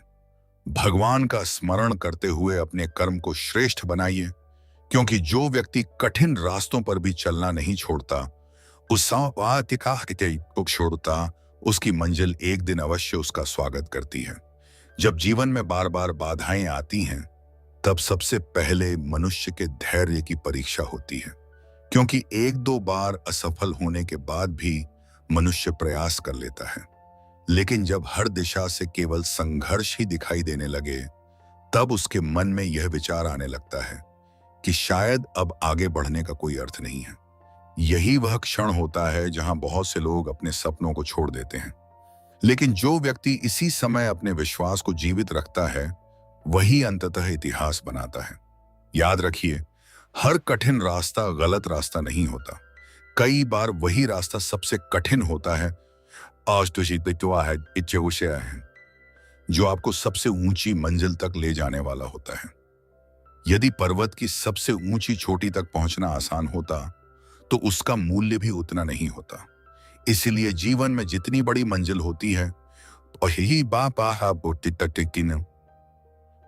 भगवान का स्मरण करते हुए अपने कर्म को श्रेष्ठ बनाइए, क्योंकि जो व्यक्ति कठिन रास्तों पर भी चलना नहीं छोड़ता, उसकी मंजिल एक दिन अवश्य उसका स्वागत करती है। जब जीवन में बार बार बाधाएं आती हैं, तब सबसे पहले मनुष्य के धैर्य की परीक्षा होती है। क्योंकि एक दो बार असफल होने के बाद भी मनुष्य प्रयास कर लेता है, लेकिन जब हर दिशा से केवल संघर्ष ही दिखाई देने लगे, तब उसके मन में यह विचार आने लगता है कि शायद अब आगे बढ़ने का कोई अर्थ नहीं है। यही वह क्षण होता है जहां बहुत से लोग अपने सपनों को छोड़ देते हैं, लेकिन जो व्यक्ति इसी समय अपने विश्वास को जीवित रखता है, वही अंततः इतिहास बनाता है। याद रखिए, हर कठिन रास्ता गलत रास्ता नहीं होता। कई बार वही रास्ता सबसे कठिन होता है, आज तो है इच्छा है, जो आपको सबसे ऊंची मंजिल तक ले जाने वाला होता है। यदि पर्वत की सबसे ऊंची चोटी तक पहुंचना आसान होता, तो उसका मूल्य भी उतना नहीं होता। इसलिए जीवन में जितनी बड़ी मंजिल होती है, और यही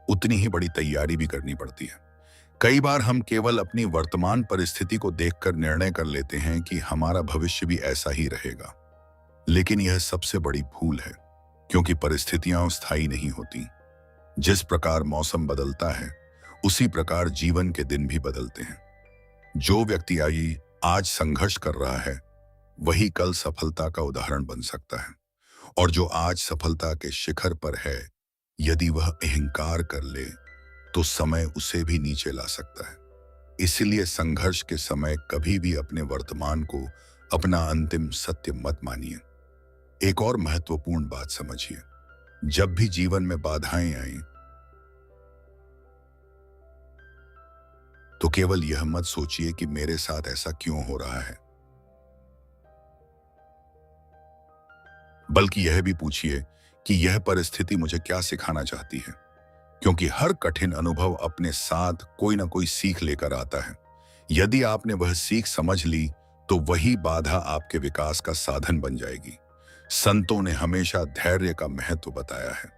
उतनी ही बड़ी तैयारी भी करनी पड़ती है। कई बार हम केवल अपनी वर्तमान परिस्थिति को देखकर निर्णय कर लेते हैं कि हमारा भविष्य भी ऐसा ही रहेगा, लेकिन यह सबसे बड़ी भूल है, क्योंकि परिस्थितियां स्थायी नहीं होती। जिस प्रकार मौसम बदलता है, उसी प्रकार जीवन के दिन भी बदलते हैं। जो व्यक्ति आज संघर्ष कर रहा है, वही कल सफलता का उदाहरण बन सकता है। और जो आज सफलता के शिखर पर है, यदि वह अहंकार कर ले, तो समय उसे भी नीचे ला सकता है। इसलिए संघर्ष के समय कभी भी अपने वर्तमान को अपना अंतिम सत्य मत मानिए। एक और महत्वपूर्ण बात समझिए, जब भी जीवन में बाधाएं आए, तो केवल यह मत सोचिए कि मेरे साथ ऐसा क्यों हो रहा है, बल्कि यह भी पूछिए कि यह परिस्थिति मुझे क्या सिखाना चाहती है। क्योंकि हर कठिन अनुभव अपने साथ कोई ना कोई सीख लेकर आता है। यदि आपने वह सीख समझ ली, तो वही बाधा आपके विकास का साधन बन जाएगी। संतों ने हमेशा धैर्य का महत्व बताया है।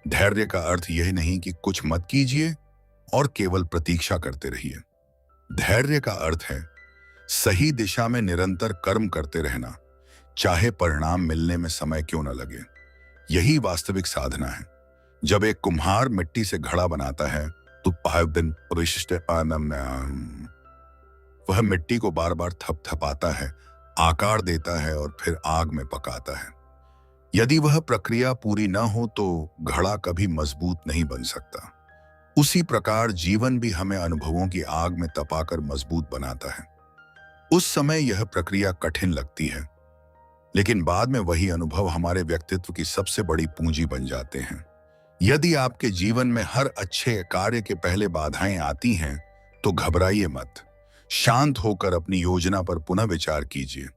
धैर्य का अर्थ यह नहीं कि कुछ मत कीजिए और केवल प्रतीक्षा करते रहिए। धैर्य का अर्थ है सही दिशा में निरंतर कर्म करते रहना, चाहे परिणाम मिलने में समय क्यों न लगे। यही वास्तविक साधना है। जब एक कुम्हार मिट्टी से घड़ा बनाता है, तो वह मिट्टी को बार बार थपथपाता है, आकार देता है और फिर आग में पकाता है। यदि वह प्रक्रिया पूरी न हो, तो घड़ा कभी मजबूत नहीं बन सकता। उसी प्रकार जीवन भी हमें अनुभवों की आग में तपाकर मजबूत बनाता है। उस समय यह प्रक्रिया कठिन लगती है, लेकिन बाद में वही अनुभव हमारे व्यक्तित्व की सबसे बड़ी पूंजी बन जाते हैं। यदि आपके जीवन में हर अच्छे कार्य के पहले बाधाएं आती हैं, तो घबराइए मत। शांत होकर अपनी योजना पर पुनः विचार कीजिए।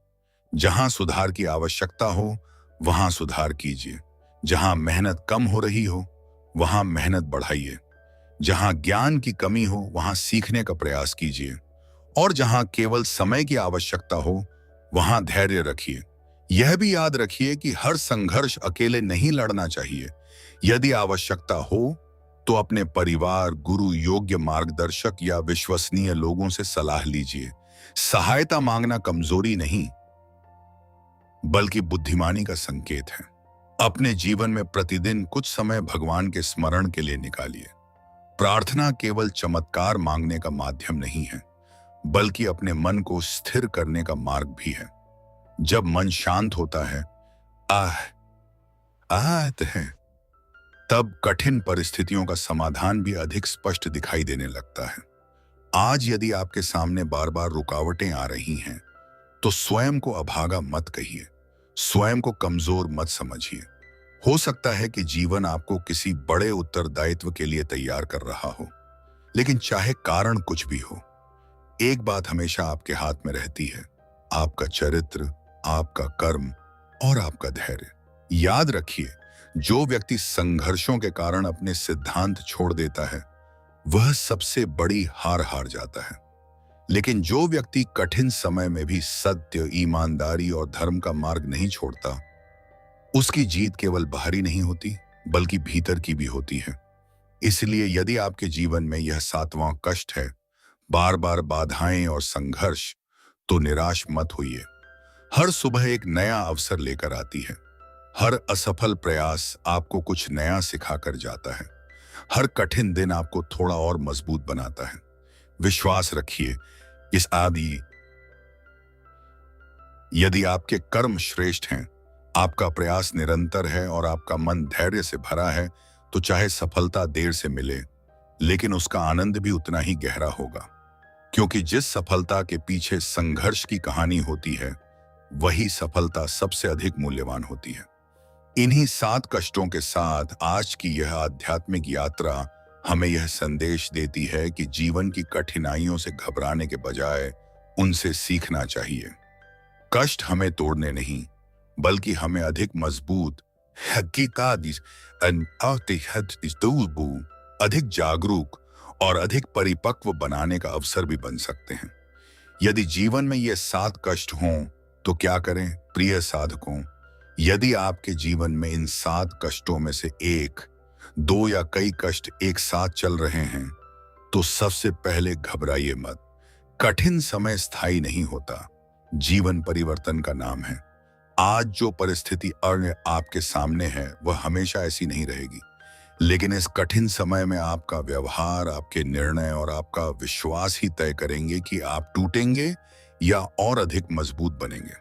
जहां सुधार की आवश्यकता हो, वहां सुधार कीजिए। जहां मेहनत कम हो रही हो, वहां मेहनत बढ़ाइए। जहां ज्ञान की कमी हो, वहां सीखने का प्रयास कीजिए। और जहां केवल समय की आवश्यकता हो, वहां धैर्य रखिए। यह भी याद रखिए कि हर संघर्ष अकेले नहीं लड़ना चाहिए। यदि आवश्यकता हो, तो अपने परिवार, गुरु, योग्य मार्गदर्शक या विश्वसनीय लोगों से सलाह लीजिए। सहायता मांगना कमजोरी नहीं, बल्कि बुद्धिमानी का संकेत है। अपने जीवन में प्रतिदिन कुछ समय भगवान के स्मरण के लिए निकालिए। प्रार्थना केवल चमत्कार मांगने का माध्यम नहीं है, बल्कि अपने मन को स्थिर करने का मार्ग भी है। जब मन शांत होता है, आहत है, तब कठिन परिस्थितियों का समाधान भी अधिक स्पष्ट दिखाई देने लगता है। आज यदि आपके सामने बार बार रुकावटें आ रही हैं, तो स्वयं को अभागा मत कहिए, स्वयं को कमजोर मत समझिए। हो सकता है कि जीवन आपको किसी बड़े उत्तरदायित्व के लिए तैयार कर रहा हो, लेकिन चाहे कारण कुछ भी हो, एक बात हमेशा आपके हाथ में रहती है: आपका चरित्र, आपका कर्म और आपका धैर्य। याद रखिए, जो व्यक्ति संघर्षों के कारण अपने सिद्धांत छोड़ देता है, वह सबसे बड़ी हार जाता है। लेकिन जो व्यक्ति कठिन समय में भी सत्य, ईमानदारी और धर्म का मार्ग नहीं छोड़ता, उसकी जीत केवल बाहरी नहीं होती, बल्कि भीतर की भी होती है। इसलिए यदि आपके जीवन में यह 7वां कष्ट है, बार बार बाधाएं और संघर्ष, तो निराश मत होइए। हर सुबह एक नया अवसर लेकर आती है। हर असफल प्रयास आपको कुछ नया सिखाकर जाता है। हर कठिन दिन आपको थोड़ा और मजबूत बनाता है। विश्वास रखिए, इस आदि यदि आपके कर्म श्रेष्ठ हैं, आपका प्रयास निरंतर है और आपका मन धैर्य से भरा है, तो चाहे सफलता देर से मिले, लेकिन उसका आनंद भी उतना ही गहरा होगा। क्योंकि जिस सफलता के पीछे संघर्ष की कहानी होती है, वही सफलता सबसे अधिक मूल्यवान होती है। इन्हीं 7 कष्टों के साथ आज की यह आध्यात्मिक यात्रा हमें यह संदेश देती है कि जीवन की कठिनाइयों से घबराने के बजाय उनसे सीखना चाहिए। कष्ट हमें तोड़ने नहीं, बल्कि हमें अधिक मजबूत, अधिक जागरूक और अधिक परिपक्व बनाने का अवसर भी बन सकते हैं। यदि जीवन में ये 7 कष्ट हों, तो क्या करें? प्रिय साधकों, यदि आपके जीवन में इन 7 कष्टों में से 1, 2 या कई कष्ट एक साथ चल रहे हैं, तो सबसे पहले घबराइए मत। कठिन समय स्थायी नहीं होता, जीवन परिवर्तन का नाम है। आज जो परिस्थिति आपके सामने है, वह हमेशा ऐसी नहीं रहेगी, लेकिन इस कठिन समय में आपका व्यवहार, आपके निर्णय और आपका विश्वास ही तय करेंगे कि आप टूटेंगे या और अधिक मजबूत बनेंगे।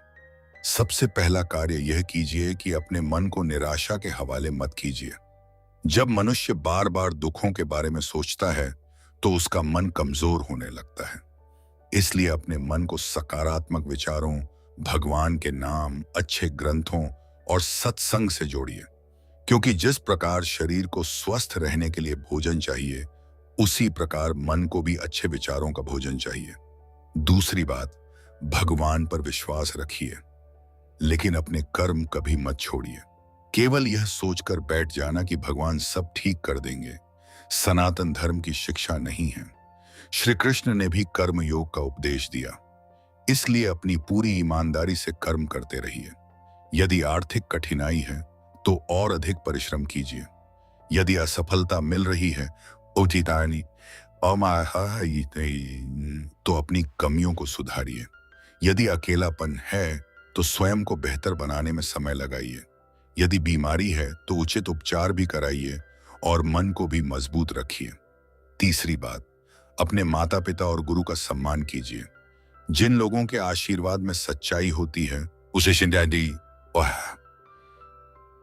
सबसे पहला कार्य यह कीजिए कि अपने मन को निराशा के हवाले मत कीजिए। जब मनुष्य बार बार दुखों के बारे में सोचता है, तो उसका मन कमजोर होने लगता है। इसलिए अपने मन को सकारात्मक विचारों, भगवान के नाम, अच्छे ग्रंथों और सत्संग से जोड़िए। क्योंकि जिस प्रकार शरीर को स्वस्थ रहने के लिए भोजन चाहिए, उसी प्रकार मन को भी अच्छे विचारों का भोजन चाहिए। दूसरी बात, भगवान पर विश्वास रखिए, लेकिन अपने कर्म कभी मत छोड़िए। केवल यह सोचकर बैठ जाना कि भगवान सब ठीक कर देंगे, सनातन धर्म की शिक्षा नहीं है। श्री कृष्ण ने भी कर्म योग का उपदेश दिया। इसलिए अपनी पूरी ईमानदारी से कर्म करते रहिए। यदि आर्थिक कठिनाई है, तो और अधिक परिश्रम कीजिए। यदि असफलता मिल रही है, तो अपनी कमियों को सुधारिए। यदि अकेलापन है, तो स्वयं को बेहतर बनाने में समय लगाइए। यदि बीमारी है, तो उचित उपचार भी कराइए और मन को भी मजबूत रखिए। तीसरी बात, अपने माता पिता और गुरु का सम्मान कीजिए। जिन लोगों के आशीर्वाद में सच्चाई होती है,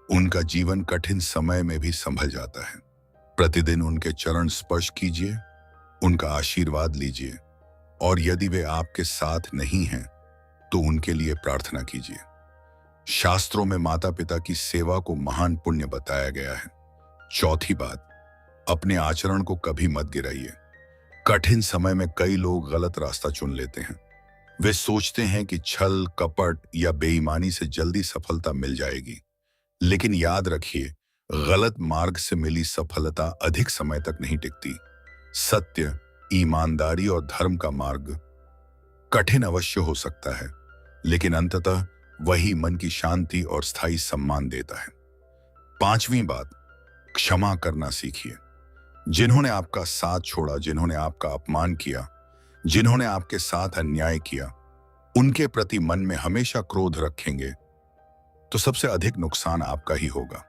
उनका जीवन कठिन समय में भी संभल जाता है। प्रतिदिन उनके चरण स्पर्श कीजिए, उनका आशीर्वाद लीजिए, और यदि वे आपके साथ नहीं हैं, तो उनके लिए प्रार्थना कीजिए। शास्त्रों में माता पिता की सेवा को महान पुण्य बताया गया है। चौथी बात, अपने आचरण को कभी मत गिराइए। कठिन समय में कई लोग गलत रास्ता चुन लेते हैं। वे सोचते हैं कि छल, कपट या बेईमानी से जल्दी सफलता मिल जाएगी, लेकिन याद रखिए, गलत मार्ग से मिली सफलता अधिक समय तक नहीं टिकती। सत्य, ईमानदारी और धर्म का मार्ग कठिन अवश्य हो सकता है, लेकिन अंततः वही मन की शांति और स्थायी सम्मान देता है। पांचवी बात, क्षमा करना सीखिए। जिन्होंने आपका साथ छोड़ा, जिन्होंने आपका अपमान किया, जिन्होंने आपके साथ अन्याय किया, उनके प्रति मन में हमेशा क्रोध रखेंगे, तो सबसे अधिक नुकसान आपका ही होगा।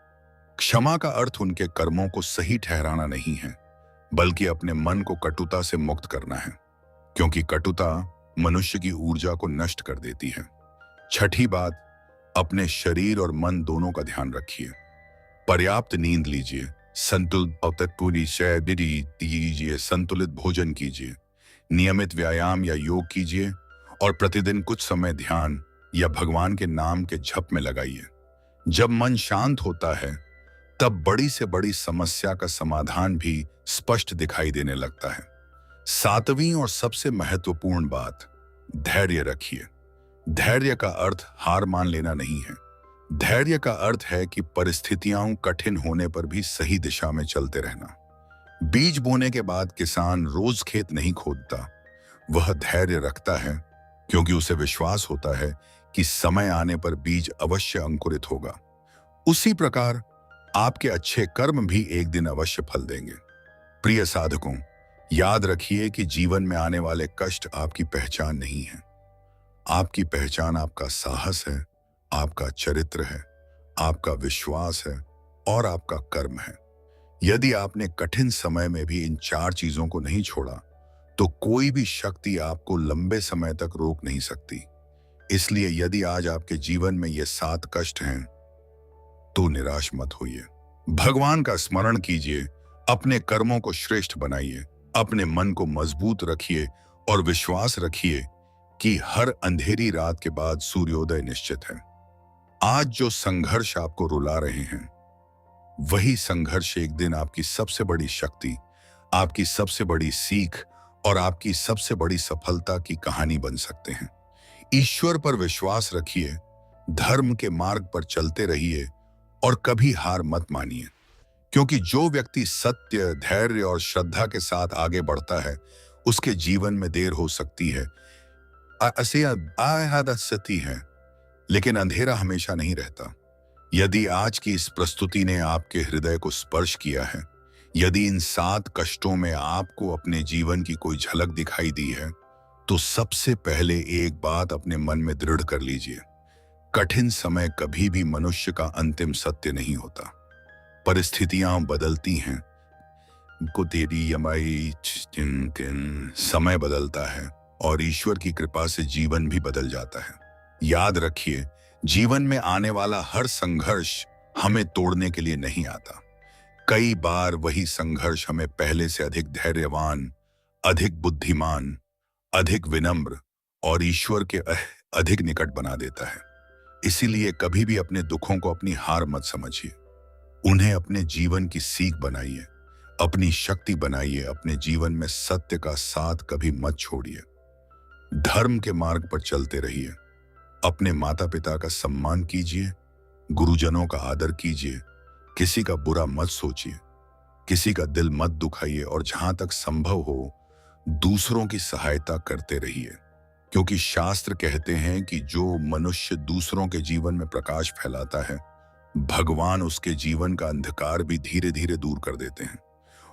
क्षमा का अर्थ उनके कर्मों को सही ठहराना नहीं है, बल्कि अपने मन को कटुता से मुक्त करना है, क्योंकि कटुता मनुष्य की ऊर्जा को नष्ट कर देती है। छठी बात, अपने शरीर और मन दोनों का ध्यान रखिए। पर्याप्त नींद लीजिए, संतुलित भोजन कीजिए, नियमित व्यायाम या योग कीजिए और प्रतिदिन कुछ समय ध्यान या भगवान के नाम के जप में लगाइए। जब मन शांत होता है, तब बड़ी से बड़ी समस्या का समाधान भी स्पष्ट दिखाई देने लगता है। सातवीं और सबसे महत्वपूर्ण बात, धैर्य रखिए। धैर्य का अर्थ हार मान लेना नहीं है। धैर्य का अर्थ है कि परिस्थितियां कठिन होने पर भी सही दिशा में चलते रहना। बीज बोने के बाद किसान रोज खेत नहीं खोदता, वह धैर्य रखता है क्योंकि उसे विश्वास होता है कि समय आने पर बीज अवश्य अंकुरित होगा। उसी प्रकार आपके अच्छे कर्म भी एक दिन अवश्य फल देंगे। प्रिय साधकों, याद रखिए कि जीवन में आने वाले कष्ट आपकी पहचान नहीं है। आपकी पहचान आपका साहस है, आपका चरित्र है, आपका विश्वास है और आपका कर्म है। यदि आपने कठिन समय में भी इन 4 चीजों को नहीं छोड़ा, तो कोई भी शक्ति आपको लंबे समय तक रोक नहीं सकती। इसलिए यदि आज आपके जीवन में ये 7 कष्ट हैं तो निराश मत होइए। भगवान का स्मरण कीजिए, अपने कर्मों को श्रेष्ठ बनाइए, अपने मन को मजबूत रखिए और विश्वास रखिए कि हर अंधेरी रात के बाद सूर्योदय निश्चित है। आज जो संघर्ष आपको रुला रहे हैं, वही संघर्ष एक दिन आपकी सबसे बड़ी शक्ति, आपकी सबसे बड़ी सीख और आपकी सबसे बड़ी सफलता की कहानी बन सकते हैं। ईश्वर पर विश्वास रखिए, धर्म के मार्ग पर चलते रहिए और कभी हार मत मानिए, क्योंकि जो व्यक्ति सत्य, धैर्य और श्रद्धा के साथ आगे बढ़ता है, उसके जीवन में देर हो सकती है, सती है, लेकिन अंधेरा हमेशा नहीं रहता। यदि आज की इस प्रस्तुति ने आपके हृदय को स्पर्श किया है, यदि इन 7 कष्टों में आपको अपने जीवन की कोई झलक दिखाई दी है, तो सबसे पहले एक बात अपने मन में दृढ़ कर लीजिए। कठिन समय कभी भी मनुष्य का अंतिम सत्य नहीं होता। परिस्थितियां बदलती हैं, समय बदलता है और ईश्वर की कृपा से जीवन भी बदल जाता है। याद रखिए, जीवन में आने वाला हर संघर्ष हमें तोड़ने के लिए नहीं आता। कई बार वही संघर्ष हमें पहले से अधिक धैर्यवान, अधिक बुद्धिमान, अधिक विनम्र और ईश्वर के अधिक निकट बना देता है। इसीलिए कभी भी अपने दुखों को अपनी हार मत समझिए, उन्हें अपने जीवन की सीख बनाइए, अपनी शक्ति बनाइए। अपने जीवन में सत्य का साथ कभी मत छोड़िए, धर्म के मार्ग पर चलते रहिए, अपने माता पिता का सम्मान कीजिए, गुरुजनों का आदर कीजिए, किसी का बुरा मत सोचिए, किसी का दिल मत दुखाइए और जहां तक संभव हो दूसरों की सहायता करते रहिए, क्योंकि शास्त्र कहते हैं कि जो मनुष्य दूसरों के जीवन में प्रकाश फैलाता है, भगवान उसके जीवन का अंधकार भी धीरे धीरे दूर कर देते हैं।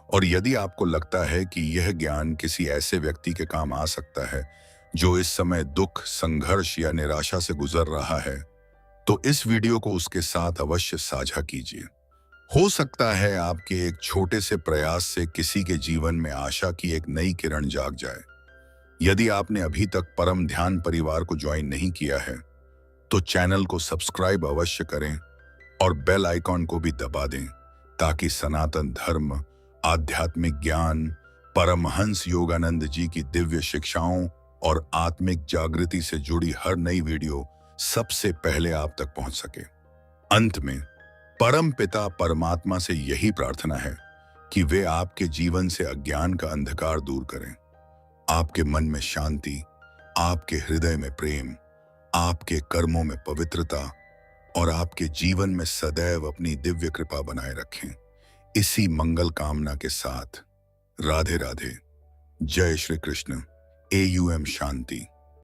और यदि आपको लगता है कि यह ज्ञान किसी ऐसे व्यक्ति के काम आ सकता है जो इस समय दुख, संघर्ष या निराशा से गुजर रहा है, तो इस वीडियो को उसके साथ अवश्य साझा कीजिए। हो सकता है आपके एक छोटे से प्रयास से किसी के जीवन में आशा की एक नई किरण जाग जाए। यदि आपने अभी तक परम ध्यान परिवार को ज्वाइन नहीं किया है, तो चैनल को सब्सक्राइब अवश्य करें और बेल आइकॉन को भी दबा दें, ताकि सनातन धर्म, आध्यात्मिक ज्ञान, परमहंस योगानंद जी की दिव्य शिक्षाओं और आत्मिक जागृति से जुड़ी हर नई वीडियो सबसे पहले आप तक पहुंच सके। अंत में परम पिता परमात्मा से यही प्रार्थना है कि वे आपके जीवन से अज्ञान का अंधकार दूर करें, आपके मन में शांति, आपके हृदय में प्रेम, आपके कर्मों में पवित्रता और आपके जीवन में सदैव अपनी दिव्य कृपा बनाए रखें। इसी मंगल कामना के साथ राधे राधे। जय श्री कृष्ण। AUM शांति।